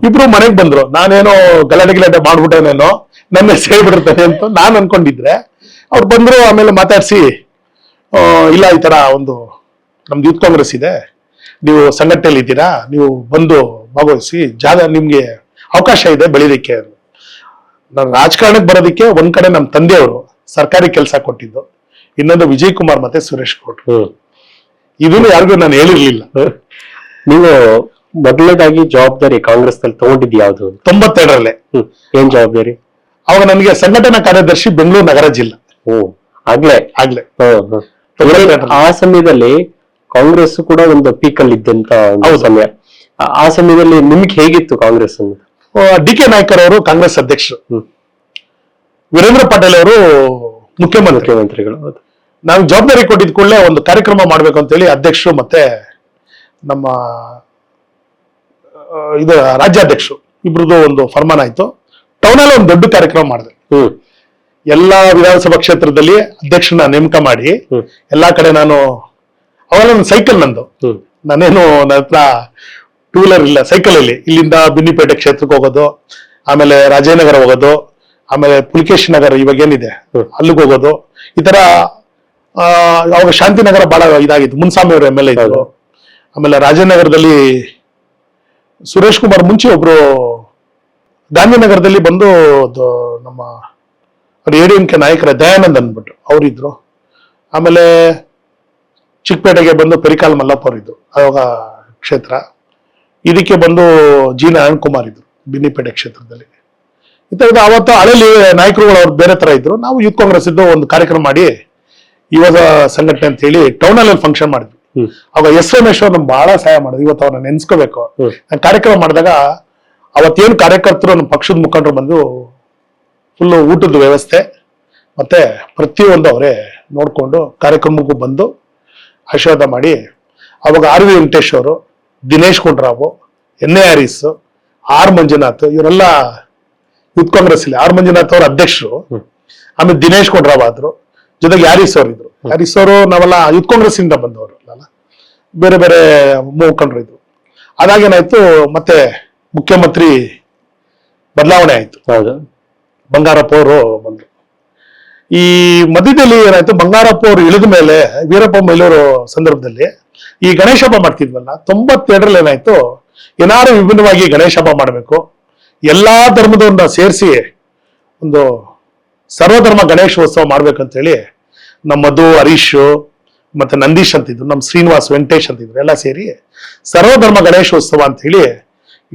ಇಬ್ರು ಮನೆಗ್ ಬಂದ್ರು. ನಾನೇನೋ ಗಲಾಟೆ ಮಾಡ್ಬಿಟ್ಟೇನೇನೋ, ನನ್ನ ಸೇರ್ಬಿಡ್ತಾನೆ ಅಂತ ನಾನ್ ಅನ್ಕೊಂಡಿದ್ರೆ, ಅವ್ರು ಬಂದ್ರು. ಆಮೇಲೆ ಮಾತಾಡ್ಸಿ, ಇಲ್ಲ ಈ ತರ ಒಂದು ನಮ್ದು ಯೂತ್ ಕಾಂಗ್ರೆಸ್ ಇದೆ, ನೀವು ಸಂಘಟನೆಯಲ್ಲಿ ಇದ್ದೀರಾ, ನೀವು ಬಂದು ಭಾಗವಹಿಸಿ, ಜಾಗ ನಿಮ್ಗೆ ಅವಕಾಶ ಇದೆ ಬೆಳೀಲಿಕ್ಕೆ. ನಾನು ರಾಜಕಾರಣಕ್ಕೆ ಬರೋದಕ್ಕೆ ಒಂದ್ ಕಡೆ ನಮ್ಮ ತಂದೆಯವರು ಸರ್ಕಾರಿ ಕೆಲಸ ಕೊಟ್ಟಿದ್ದು, ಇನ್ನೊಂದು ವಿಜಯ್ ಕುಮಾರ್ ಮತ್ತೆ ಸುರೇಶ್ ಗೌಡ್ರು. ಇದನ್ನು ಯಾರಿಗೂ ನಾನು ಹೇಳಿರ್ಲಿಲ್ಲ. ನೀವು ಮೊದಲನೇದಾಗಿ ಜವಾಬ್ದಾರಿ ಕಾಂಗ್ರೆಸ್ ನಲ್ಲಿ ತಗೊಂಡಿದ್ದು ಯಾವ್ದು? 92ರಲ್ಲೇ. ಏನ್ ಜವಾಬ್ದಾರಿ? ಅವಾಗ ನನಗೆ ಸಂಘಟನಾ ಕಾರ್ಯದರ್ಶಿ ಬೆಂಗಳೂರು ನಗರ ಜಿಲ್ಲಾ. ಆಗ್ಲೇ ಆ ಸಮಯದಲ್ಲಿ ಕಾಂಗ್ರೆಸ್ ಕೂಡ ಒಂದು ಪೀಕ್ ಅಲ್ಲಿ ಇದ್ದಂತ ಸಮಯ. ಆ ಸಮಯದಲ್ಲಿ ನಿಮ್ಗೆ ಹೇಗಿತ್ತು ಕಾಂಗ್ರೆಸ್? DK ನಾಯ್ಕರ್ ಅವರು ಕಾಂಗ್ರೆಸ್ ಅಧ್ಯಕ್ಷರು, ವೀರೇಂದ್ರ ಪಾಟೀಲ್ ಅವರು ಮುಖ್ಯಮಂತ್ರಿಗಳು. ನಾವು ಜವಾಬ್ದಾರಿ ಕೊಟ್ಟಿದ್ ಕೂಡಲೇ ಒಂದು ಕಾರ್ಯಕ್ರಮ ಮಾಡ್ಬೇಕು ಅಂತ ಹೇಳಿ ಅಧ್ಯಕ್ಷರು ಮತ್ತೆ ನಮ್ಮ ಇದು ರಾಜ್ಯಾಧ್ಯಕ್ಷರು ಇಬ್ರದ್ದು ಒಂದು ಫರ್ಮಾನ್ ಆಯ್ತು. ಟೌನ್ ಅಲ್ಲಿ ಒಂದು ದೊಡ್ಡ ಕಾರ್ಯಕ್ರಮ ಮಾಡಿದೆ. ಎಲ್ಲಾ ವಿಧಾನಸಭಾ ಕ್ಷೇತ್ರದಲ್ಲಿ ಅಧ್ಯಕ್ಷನ ನೇಮಕ ಮಾಡಿ ಎಲ್ಲಾ ಕಡೆ ನಾನು, ಅವೆಲ್ಲ ನನ್ನ ಸೈಕಲ್ ನಂದು, ನಾನೇನು ನನ್ನ ಹತ್ರ ಟೂ ವೀಲರ್ ಇಲ್ಲ, ಸೈಕಲ್ ಅಲ್ಲಿ ಇಲ್ಲಿಂದ ಬಿನ್ನಿಪೇಟೆ ಕ್ಷೇತ್ರಕ್ಕೆ ಹೋಗೋದು, ಆಮೇಲೆ ರಾಜೇನಗರ ಹೋಗೋದು, ಆಮೇಲೆ ಪುಲಿಕೇಶ್ ನಗರ ಇವಾಗ ಏನಿದೆ ಅಲ್ಲಿಗೆ ಹೋಗೋದು. ಈ ತರ ಅವಾಗ ಶಾಂತಿನಗರ ಬಹಳ ಇದಾಗಿತ್ತು, ಮುನ್ಸ್ವಾಮಿ ಅವರು MLA ಇದ್ರು. ಆಮೇಲೆ ರಾಜೇನಗರದಲ್ಲಿ ಸುರೇಶ್ ಕುಮಾರ್ ಮುಂಚೆ ಒಬ್ರು ಗಾಂಧಿನಗರದಲ್ಲಿ ಬಂದು ನಮ್ಮ ADMK ನಾಯಕರ ದಯಾನಂದ್ ಅಂದ್ಬಿಟ್ಟು ಅವರಿದ್ರು. ಆಮೇಲೆ ಚಿಕ್ಕಪೇಟೆಗೆ ಬಂದು ಪೆರಿಕಾಲ್ ಮಲ್ಲಪ್ಪ ಅವರಿದ್ರು, ಅವಾಗ ಕ್ಷೇತ್ರ. ಇದಕ್ಕೆ ಬಂದು G ನಾರಾಯಣ್ ಕುಮಾರ್ ಇದ್ರು ಬಿನ್ನಿಪೇಟೆ ಕ್ಷೇತ್ರದಲ್ಲಿ. ಈ ತರದ ಅವತ್ತು ಹಳೆಯಲ್ಲಿ ನಾಯಕರುಗಳು ಅವ್ರು ಬೇರೆ ತರ ಇದ್ರು. ನಾವು ಯೂತ್ ಕಾಂಗ್ರೆಸ್ ಇದ್ದು ಒಂದು ಕಾರ್ಯಕ್ರಮ ಮಾಡಿ ಯುವ ಸಂಘಟನೆ ಅಂತ ಹೇಳಿ ಟೌನ್ ಅಲ್ಲಿ ಫಂಕ್ಷನ್ ಮಾಡಿದ್ವಿ. ಅವಾಗ S ಸೋಮೇಶ್ವರ್ ನಮ್ಗೆ ಬಹಳ ಸಹಾಯ ಮಾಡಿದ್ವಿ. ಇವತ್ತು ಅವ್ರನ್ನ ನೆನ್ಸ್ಕೋಬೇಕು. ನಾನು ಕಾರ್ಯಕ್ರಮ ಮಾಡಿದಾಗ ಅವತ್ತೇನು ಕಾರ್ಯಕರ್ತರು ನಮ್ಮ ಪಕ್ಷದ ಮುಖಂಡರು ಬಂದು ಫುಲ್ ಊಟದ ವ್ಯವಸ್ಥೆ ಮತ್ತೆ ಪ್ರತಿಯೊಂದು ಅವರೇ ನೋಡ್ಕೊಂಡು ಕಾರ್ಯಕ್ರಮಕ್ಕೂ ಬಂದು ಆಶೀರ್ವಾದ ಮಾಡಿ. ಅವಾಗ RV ವೆಂಕಟೇಶ್ ಅವರು, ದಿನೇಶ್ ಗುಂಡ್ರಾವ್, NA ಹ್ಯಾರಿಸ್, R ಮಂಜುನಾಥ್ ಇವರೆಲ್ಲ ಯೂತ್ ಕಾಂಗ್ರೆಸ್ ಇಲ್ಲಿ. R ಮಂಜುನಾಥ್ ಅವರು ಅಧ್ಯಕ್ಷರು, ಆಮೇಲೆ ದಿನೇಶ್ ಗುಂಡ್ರಾವ್ ಆದ್ರು, ಜೊತೆಗೆ ಹ್ಯಾರಿಸ್ ಅವರು ಇದ್ರು. ಹ್ಯಾರಿಸ್ ಅವರು ನಾವೆಲ್ಲ ಯೂತ್ ಕಾಂಗ್ರೆಸ್ ಇಂದ ಬಂದವರು ಅಲ್ಲ, ಬೇರೆ ಬೇರೆ ಮುಖಂಡರು ಇದ್ರು. ಅದಾಗೇನಾಯ್ತು, ಮತ್ತೆ ಮುಖ್ಯಮಂತ್ರಿ ಬದಲಾವಣೆ ಆಯ್ತು. ಬಂಗಾರಪ್ಪ ಅವರು ಬಂದ್ರು. ಈ ಮಧ್ಯದಲ್ಲಿ ಏನಾಯ್ತು, ಬಂಗಾರಪ್ಪ ಅವರು ಇಳಿದ ಮೇಲೆ ವೀರಪ್ಪ ಮೊಯ್ಲಿಯವರು ಸಂದರ್ಭದಲ್ಲಿ ಈ ಗಣೇಶ ಹಬ್ಬ ಮಾಡ್ತಿದ್ವಲ್ಲ, 92ರಲ್ಲಿ ಏನಾಯ್ತು, ಏನಾರು ವಿಭಿನ್ನವಾಗಿ ಗಣೇಶ ಹಬ್ಬ ಮಾಡಬೇಕು, ಎಲ್ಲಾ ಧರ್ಮದವನ್ನ ಸೇರಿಸಿ ಒಂದು ಸರ್ವಧರ್ಮ ಗಣೇಶೋತ್ಸವ ಮಾಡ್ಬೇಕಂತ ಹೇಳಿ ನಮ್ಮ ಮಧು, ಹರೀಶ್ ಮತ್ತೆ ನಂದೀಶ್ ಅಂತಿದ್ರು, ನಮ್ಮ ಶ್ರೀನಿವಾಸ್, ವೆಂಕಟೇಶ್ ಅಂತಿದ್ರು, ಎಲ್ಲ ಸೇರಿ ಸರ್ವಧರ್ಮ ಗಣೇಶೋತ್ಸವ ಅಂತ ಹೇಳಿ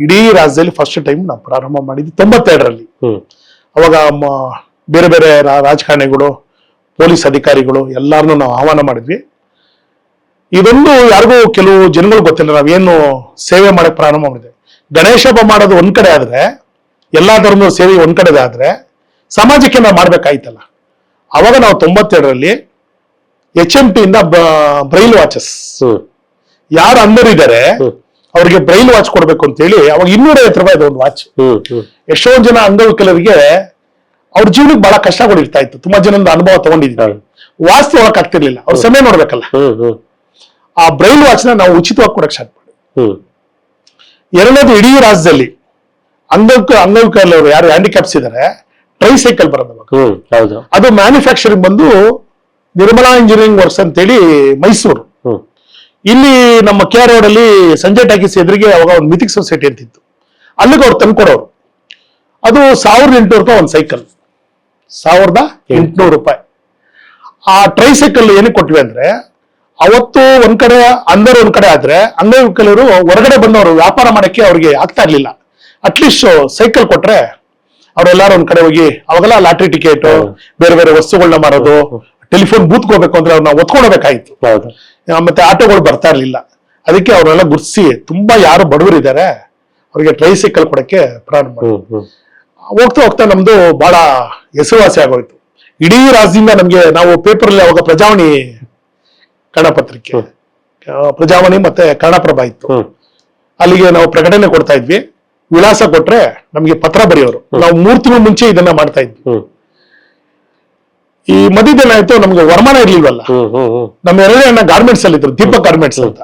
ಇಡೀ ರಾಜ್ಯದಲ್ಲಿ ಫಸ್ಟ್ ಟೈಮ್ ನಾವು ಪ್ರಾರಂಭ ಮಾಡಿದ್ವಿ 92ರಲ್ಲಿ. ಅವಾಗ ಬೇರೆ ಬೇರೆ ರಾಜಕಾರಣಿಗಳು, ಪೊಲೀಸ್ ಅಧಿಕಾರಿಗಳು ಎಲ್ಲಾರನ್ನೂ ನಾವು ಆಹ್ವಾನ ಮಾಡಿದ್ವಿ. ಇದೊಂದು ಯಾರಿಗೂ ಕೆಲವು ಜನಗಳು ಗೊತ್ತಿಲ್ಲ, ನಾವೇನು ಸೇವೆ ಮಾಡಕ್ ಪ್ರಾರಂಭ ಮಾಡಿದ್ವಿ. ಗಣೇಶ ಹಬ್ಬ ಮಾಡೋದು ಒಂದ್ ಕಡೆ ಆದ್ರೆ, ಎಲ್ಲಾ ಧರ್ಮದ ಸೇವೆ ಒಂದ್ ಕಡೆ ಆದ್ರೆ, ಸಮಾಜಕ್ಕೆ ನಾವು ಮಾಡ್ಬೇಕಾಯ್ತಲ್ಲ. ಅವಾಗ ನಾವು 92ರಲ್ಲಿ HMT ಇಂದ ಬ್ರೈಲ್ ವಾಚಸ್, ಯಾರು ಅಂಧರಿದ್ದಾರೆ ಅವ್ರಿಗೆ ಬ್ರೈಲ್ ವಾಚ್ ಕೊಡ್ಬೇಕು ಅಂತ ಹೇಳಿ ಅವಾಗ 250 ರೂಪಾಯಿ ಒಂದು ವಾಚ್. ಎಷ್ಟೊಂದು ಜನ ಅಂಗವಿಕಲರಿಗೆ ಅವ್ರ ಜೀವನಕ್ಕೆ ಬಹಳ ಕಷ್ಟಗಳಿರ್ತಾ ಇತ್ತು. ತುಂಬಾ ಜನದ ಅನುಭವ ತಗೊಂಡಿದ್ದಾರೆ. ವಾಚ್ ತಗೊಳಕ್ ಆಗ್ತಿರ್ಲಿಲ್ಲ, ಅವ್ರ ಸಮಯ ನೋಡ್ಬೇಕಲ್ಲ. ಆ ಬ್ರೈಲ್ ವಾಚ್ ನಾವು ಉಚಿತವಾಗಿ ಕೊಡಕ್ ಸ್ಟಾರ್ಟ್ ಮಾಡಿ. ಎರಡನೇದು, ಇಡೀ ರಾಜ್ಯದಲ್ಲಿ ಅಂಗವಿಕಲರು ಯಾರು ಹ್ಯಾಂಡಿಕ್ಯಾಪ್ಸ್ ಇದಾರೆ, ಟ್ರೈಸೈಕಲ್ ಬರೋದು. ಅದು ಮ್ಯಾನುಫ್ಯಾಕ್ಚರಿಂಗ್ ಬಂದು ನಿರ್ಮಲಾ ಇಂಜಿನಿಯರಿಂಗ್ ವರ್ಕ್ಸ್ ಅಂತೇಳಿ ಮೈಸೂರು. ಹ್ಮ್ ಇಲ್ಲಿ ನಮ್ಮ ಕೆ ಆರ್ ರೋಡ್ ಅಲ್ಲಿ ಸಂಜಯ್ ಟಾಕೀಸ್ ಎದುರಿಗೆ ಅವಾಗ ಒಂದು ಮಿಥಿಕ್ ಸೊಸೈಟಿ ಅಂತಿತ್ತು, ಅಲ್ಲಿಗೆ ಅವ್ರು ತಂದ್ಕೊಡೋರು. ಅದು 1800 ರೂಪಾಯಿ ಒಂದು ಸೈಕಲ್, 1800 ರೂಪಾಯಿ. ಆ ಟ್ರೈಸೈಕಲ್ ಏನಕ್ಕೆ ಕೊಟ್ವಿ ಅಂದ್ರೆ, ಅವತ್ತು ಒಂದ್ ಕಡೆ ಅಂದರ್ ಒಂದ್ ಕಡೆ ಆದ್ರೆ ಅಂಗವಿಕಲರು ಹೊರಗಡೆ ಬಂದವರು ವ್ಯಾಪಾರ ಮಾಡಕ್ಕೆ ಅವ್ರಿಗೆ ಆಗ್ತಾ ಇರ್ಲಿಲ್ಲ. ಅಟ್ಲೀಸ್ಟ್ ಸೈಕಲ್ ಕೊಟ್ರೆ ಅವರೆಲ್ಲಾರು ಒಂದ್ ಕಡೆ ಹೋಗಿ, ಅವಾಗೆಲ್ಲ ಲಾಟ್ರಿ ಟಿಕೆಟ್, ಬೇರೆ ಬೇರೆ ವಸ್ತುಗಳನ್ನ ಮಾರೋದು, ಟೆಲಿಫೋನ್ ಬೂತ್ ಹೋಗ್ಬೇಕು ಅಂದ್ರೆ ಅವ್ರನ್ನ ಒತ್ಕೊಂಡೋಗ್ಬೇಕಾಯ್ತು. ಮತ್ತೆ ಆಟೋಗಳು ಬರ್ತಾ ಇರ್ಲಿಲ್ಲ. ಅದಕ್ಕೆ ಅವ್ರನ್ನೆಲ್ಲ ಗುರ್ತಿಸಿ ತುಂಬಾ ಯಾರು ಬಡವರಿದ್ದಾರೆ ಅವ್ರಿಗೆ ಟ್ರೈಸೈಕಲ್ ಕೊಡಕ್ಕೆ ಪ್ರಾರಂಭ ಮಾಡಿದ್ರು. ಹೋಗ್ತಾ ಹೋಗ್ತಾ ನಮ್ದು ಬಹಳ ಹೆಸರುವಾಸಿ ಆಗೋಯ್ತು. ಇಡೀ ರಾಜ್ಯದಿಂದ ನಮ್ಗೆ, ನಾವು ಪೇಪರ್ ಅಲ್ಲಿ ಅವಾಗ ಪ್ರಜಾವಾಣಿ ಕನ್ನಡಪತ್ರಿಕೆ, ಪ್ರಜಾವಾಣಿ ಮತ್ತೆ ಕನ್ನಡಪ್ರಭ ಇತ್ತು, ಅಲ್ಲಿಗೆ ನಾವು ಪ್ರಕಟಣೆ ಕೊಡ್ತಾ ಇದ್ವಿ. ವಿಳಾಸ ಕೊಟ್ರೆ ನಮ್ಗೆ ಪತ್ರ ಬರೆಯೋರು. ನಾವು 3 ತಿಂಗಳು ಮುಂಚೆ ಇದನ್ನ ಮಾಡ್ತಾ ಇದ್ವಿ. ಈ ಮಧ್ಯದೇನಾಯ್ತು, ನಮ್ಗೆ ವರಮಾನ ಇರ್ಲಿಲ್ವಲ್ಲ. ನಮ್ಮ 2 ಅಣ್ಣ ಗಾರ್ಮೆಂಟ್ಸ್ ಅಲ್ಲಿ ಇದ್ರು, ದೀಪಕ್ ಗಾರ್ಮೆಂಟ್ಸ್ ಅಂತ.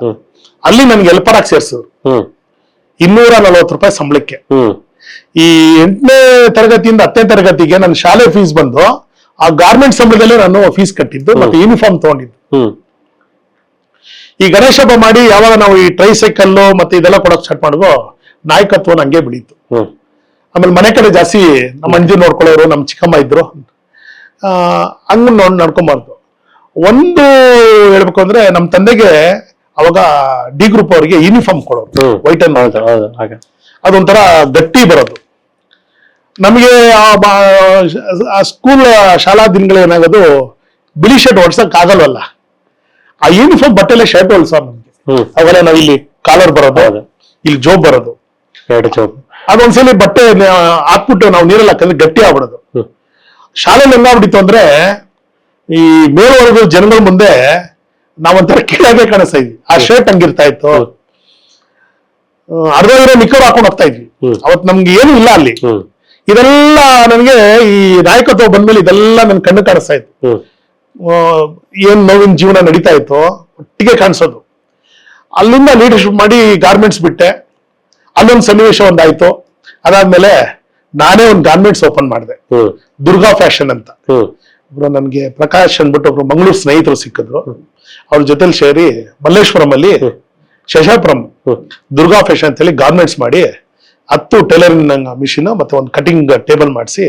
ಅಲ್ಲಿ ನನ್ಗೆ ಹೆಲ್ಪರ್ ಆಗಿ ಸೇರ್ಸಿದ್ರು 240 ರೂಪಾಯಿ ಸಂಬಳಕ್ಕೆ. ಈ 8ನೇ ತರಗತಿಯಿಂದ 10ನೇ ತರಗತಿಗೆ ನನ್ನ ಶಾಲೆ ಫೀಸ್ ಬಂದು ಆ ಗಾರ್ಮೆಂಟ್ ಸಂಬಳದಲ್ಲೇ ನಾನು ಫೀಸ್ ಕಟ್ಟಿದ್ದು ಮತ್ತೆ ಯೂನಿಫಾರ್ಮ್ ತಗೊಂಡಿದ್ದು. ಈ ಗಣೇಶ ಹಬ್ಬ ಮಾಡಿ ಯಾವಾಗ ನಾವು ಈ ಟ್ರೈಸೈಕಲ್ ಮತ್ತೆ ಇದೆಲ್ಲ ಕೊಡಕ್ ಸ್ಟಾರ್ಟ್ ಮಾಡಿದ್ವೋ, ನಾಯಕತ್ವ ನಂಗೆ ಬೆಳೀತು. ಆಮೇಲೆ ಮನೆ ಕಡೆ ಜಾಸ್ತಿ ನಮ್ಮ ಅಂಜಿ ನೋಡ್ಕೊಳ್ಳೋರು, ನಮ್ಮ ಚಿಕ್ಕಮ್ಮ ಇದ್ರು, ಹಂಗ ನಡ್ಕೊಂಬಾರ್ದು. ಒಂದು ಹೇಳ್ಬೇಕು ಅಂದ್ರೆ, ನಮ್ಮ ತಂದೆಗೆ ಅವಾಗ ಡಿ ಗ್ರೂಪ್ ಅವರಿಗೆ ಯೂನಿಫಾರ್ಮ್ ಕೊಡೋರು, ವೈಟ್ ಅಂಡ್ ಅದೊಂಥರ ಗಟ್ಟಿ ಬರೋದು. ನಮಗೆ ಆ ಸ್ಕೂಲ್ ಶಾಲಾ ದಿನಗಳೇನಾಗೋದು, ಬಿಳಿ ಶರ್ಟ್ ಹೊಡ್ಸಕ್ ಆಗಲ್ವಲ್ಲ, ಆ ಯೂನಿಫಾರ್ಮ್ ಬಟ್ಟೆಲೆ ಶರ್ಟ್ ಹೊಲ್ಸೋರು ನಮ್ಗೆ. ಅವೆಲ್ಲ ನಾವು ಇಲ್ಲಿ ಕಾಲರ್ ಬರೋದು, ಇಲ್ಲಿ ಜೋಬ್ ಬರೋದು, ಅದೊಂದ್ಸಲಿ ಬಟ್ಟೆ ಹಾಕ್ಬಿಟ್ಟು ನಾವು ನೀರಲ್ಲಿ ಹಾಕಿದ್ರೆ ಗಟ್ಟಿ ಆಗ್ಬಿಡೋದು. ಶಾಲೆಯಲ್ಲಿ ಹೆಂಗಾಗ್ಬಿಟ್ಟಿತ್ತು ಅಂದ್ರೆ, ಈ ಮೇಲ್ವರ್ಗದ ಜನಗಳ ಮುಂದೆ ನಾವೊಂಥರ ಕೀಳಾಗೆ ಕಾಣಿಸ್ತಾ ಇದ್ವಿ. ಆ ಶರ್ಟ್ ಹಂಗಿರ್ತಾ ಇತ್ತು, ಅರ್ಧ ಇರೋ ನಿಕ್ಕರ್ ಹಾಕೊಂಡು ಹೋಗ್ತಾ ಇದ್ವಿ. ಅವತ್ ನಮ್ಗೆ ಏನು ಇಲ್ಲ ಅಲ್ಲಿ. ಇದೆಲ್ಲ ನನಗೆ ಈ ನಾಯಕತ್ವ ಬಂದ್ಮೇಲೆ ಇದೆಲ್ಲ ನನ್ ಕಣ್ಣು ಕಾಣಿಸ್ತಾ ಇತ್ತು. ಏನ್ ನೋವಿನ ಜೀವನ ನಡೀತಾ ಇತ್ತು ಒಟ್ಟಿಗೆ ಕಾಣಿಸೋದು. ಅಲ್ಲಿಂದ ಲೀಡರ್ಶಿಪ್ ಮಾಡಿ ಗಾರ್ಮೆಂಟ್ಸ್ ಬಿಟ್ಟೆ. ಅಲ್ಲೊಂದು ಸನ್ನಿವೇಶ ಒಂದಾಯ್ತು. ಅದಾದ್ಮೇಲೆ ನಾನೇ ಒಂದು ಗಾರ್ಮೆಂಟ್ಸ್ ಓಪನ್ ಮಾಡಿದೆ, ದುರ್ಗಾ ಫ್ಯಾಷನ್ ಅಂತ. ಒಬ್ರು ನನ್ಗೆ ಪ್ರಕಾಶ್ ಅಂದ್ಬಿಟ್ಟು ಒಬ್ರು ಮಂಗಳೂರು ಸ್ನೇಹಿತರು ಸಿಕ್ಕಿದ್ರು. ಅವ್ರ ಜೊತೆಲಿ ಸೇರಿ ಮಲ್ಲೇಶ್ವರಂ ಅಲ್ಲಿ ಶಶಾಪುರಂ ದುರ್ಗಾ ಫ್ಯಾಷನ್ ಅಂತ ಹೇಳಿ ಗಾರ್ಮೆಂಟ್ಸ್ ಮಾಡಿ 10 ಟೈಲರಿಂಗ್ ಮಿಷಿನ್ ಮತ್ತೆ ಒಂದು ಕಟಿಂಗ್ ಟೇಬಲ್ ಮಾಡಿಸಿ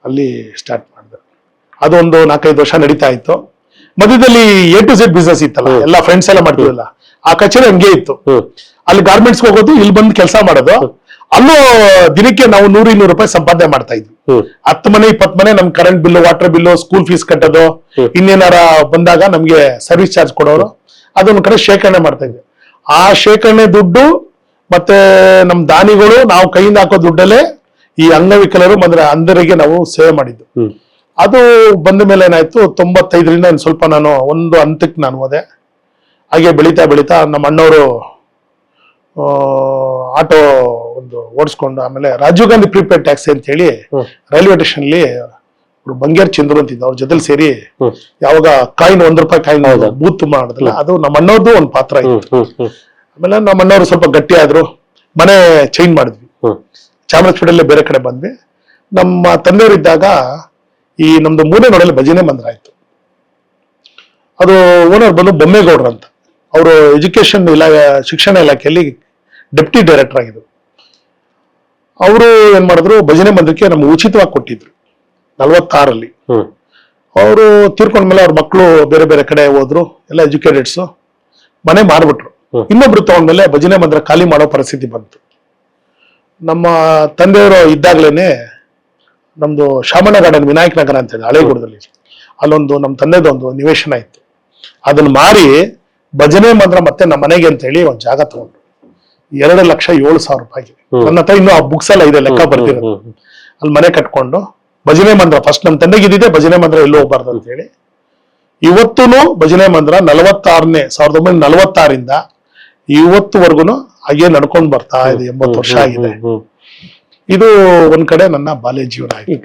ಅಲ್ಲಿ ಸ್ಟಾರ್ಟ್ ಮಾಡಿದೆ. ಅದೊಂದು 4-5 ವರ್ಷ ನಡೀತಾ ಇತ್ತು. ಮಧ್ಯದಲ್ಲಿ A to Z ಬಿಸ್ನೆಸ್ ಇತ್ತಲ್ಲ, ಎಲ್ಲ ಫ್ರೆಂಡ್ಸ್ ಎಲ್ಲ ಮಾಡ್ತಿದ್ವಲ್ಲ, ಆ ಕಚೇರಿ ಹಂಗೆ ಇತ್ತು. ಅಲ್ಲಿ ಗಾರ್ಮೆಂಟ್ಸ್ ಹೋಗೋದು, ಇಲ್ಲಿ ಬಂದು ಕೆಲಸ ಮಾಡೋದು. ಅಲ್ಲೂ ದಿನಕ್ಕೆ ನಾವು 100-200 ರೂಪಾಯಿ ಸಂಪಾದನೆ ಮಾಡ್ತಾ ಇದ್ವಿ. 10 ಮನೆ 20 ಮನೆ ನಮ್ current bill, water bill, school fees ಕಟ್ಟೋದು, ಇನ್ನೇನಾರ ಬಂದಾಗ ನಮ್ಗೆ ಸರ್ವಿಸ್ ಚಾರ್ಜ್ ಕೊಡೋರು. ಅದೊಂದ್ ಕಡೆ ಶೇಖರಣೆ ಮಾಡ್ತಾ ಇದ್ವಿ. ಆ ಶೇಖರಣೆ ದುಡ್ಡು ಮತ್ತೆ ನಮ್ ದಾನಿಗಳು ನಾವು ಕೈಯಿಂದ ಹಾಕೋ ದುಡ್ಡಲ್ಲೇ ಈ ಅಂಗವಿಕಲರು ಅಂದ್ರೆ ಅಂಧರಿಗೆ ನಾವು ಸೇವೆ ಮಾಡಿದ್ದು. ಅದು ಬಂದ ಮೇಲೆ ಏನಾಯ್ತು, 95ರಿಂದ ಸ್ವಲ್ಪ ನಾನು ಒಂದು ಹಂತಕ್ಕೆ ನಾನು ಹೋದೆ. ಹಾಗೆ ಬೆಳೀತಾ ಬೆಳೀತಾ ನಮ್ಮ ಅಣ್ಣವರು ಆಟೋ ಒಂದು ಓಡಿಸ್ಕೊಂಡು, ಆಮೇಲೆ ರಾಜೀವ್ ಗಾಂಧಿ ಪ್ರೀಪೇಡ್ ಟ್ಯಾಕ್ಸಿ ಅಂತ ಹೇಳಿ ರೈಲ್ವೆ ಸ್ಟೇಷನ್ ಅಲ್ಲಿ ಬಂಗೇರ್ ಚಂದ್ರು ಅಂತಿದ್ದ, ಅವ್ರ ಜೊತೆಲಿ ಸೇರಿ ಯಾವಾಗ ಕಾಯಿನ್ 1 ರೂಪಾಯಿ ಕಾಯಿನ್ ಬೂತ್ ಮಾಡಿದ್ರಲ್ಲ, ಅದು ನಮ್ಮ ಅಣ್ಣವ್ರದ್ದು ಒಂದು ಪಾತ್ರ ಇತ್ತು. ಆಮೇಲೆ ನಮ್ಮ ಅಣ್ಣವರು ಸ್ವಲ್ಪ ಗಟ್ಟಿ ಆದ್ರು, ಮನೆ ಚೇಂಜ್ ಮಾಡಿದ್ವಿ, ಚಾಮರಾಜಪೇಟೆಲ್ಲೇ ಬೇರೆ ಕಡೆ ಬಂದ್ವಿ. ನಮ್ಮ ತಂದೆಯವರಿದ್ದಾಗ ಈ ನಮ್ದು 3ನೇ ನೋಡಲ್ಲಿ ಭಜನೆ ಮಂದಿರ ಆಯ್ತು. ಅದು ಓನರ್ ಬಂದು ಬೊಮ್ಮೇಗೌಡ್ರು ಅಂತ, ಅವರು ಎಜುಕೇಶನ್ ಶಿಕ್ಷಣ ಇಲಾಖೆಯಲ್ಲಿ ಡೆಪ್ಟಿ ಡೈರೆಕ್ಟರ್ ಆಗಿದ್ರು. ಅವರು ಏನ್ ಮಾಡಿದ್ರು, ಭಜನೆ ಮಂದಿರಕ್ಕೆ ನಮ್ಗೆ ಉಚಿತವಾಗಿ ಕೊಟ್ಟಿದ್ರು 46ರಲ್ಲಿ. ಅವರು ತೀರ್ಕೊಂಡ್ಮೇಲೆ ಅವ್ರ ಮಕ್ಕಳು ಬೇರೆ ಬೇರೆ ಕಡೆ ಹೋದ್ರು, ಎಲ್ಲ ಎಜುಕೇಟೆಡ್ಸ್, ಮನೆ ಮಾರ್ಬಿಟ್ರು. ಇನ್ನೊಬ್ರು ತಗೊಂಡ್ಮೇಲೆ ಭಜನೆ ಮಂದಿರ ಖಾಲಿ ಮಾಡೋ ಪರಿಸ್ಥಿತಿ ಬಂತು. ನಮ್ಮ ತಂದೆಯವರು ಇದ್ದಾಗ್ಲೇನೆ ನಮ್ದು ಶಾಮಣ್ಣ ಗಾರ್ಡನ್ ವಿನಾಯಕ್ ನಗರ ಅಂತ ಇದೆ ಹಳೇಗೂಡದಲ್ಲಿ, ಅಲ್ಲೊಂದು ನಮ್ಮ ತಂದೆದೊಂದು ನಿವೇಶನ ಇತ್ತು. ಅದನ್ನ ಮಾರಿ ಭಜನೆ ಮಂದಿರ ಮತ್ತೆ ನಮ್ಮ ಮನೆಗೆ ಅಂತ ಹೇಳಿ ಒಂದು ಜಾಗ ತಗೊಂಡ್ರು 2,07,000 ರೂಪಾಯಿಗೆ. ನನ್ನ ಹತ್ರ ಇನ್ನೂ ಆ ಬುಕ್ಸ್ ಎಲ್ಲ ಇದೆ, ಲೆಕ್ಕ ಬರ್ತಿರೋದು. ಅಲ್ಲಿ ಮನೆ ಕಟ್ಕೊಂಡು ಭಜನೆ ಮಂದಿರ ಫಸ್ಟ್ ನಮ್ಮ ತಂದೆಗೆ ಇದ್ದಿದೆ, ಭಜನೆ ಮಂದಿರ ಎಲ್ಲೂ ಹೋಗ್ಬಾರ್ದು ಅಂತ ಹೇಳಿ ಇವತ್ತೂ ಭಜನೆ ಮಂದಿರ 1946ರಿಂದ ಇವತ್ತುವರೆಗೂ ಹಾಗೆ ನಡ್ಕೊಂಡು ಬರ್ತಾ ಇದೆ. 80 ವರ್ಷ ಆಗಿದೆ. ಇದು ಒಂದ್ ಕಡೆ ನನ್ನ ಬಾಲ್ಯ ಜೀವನ ಆಯ್ತು.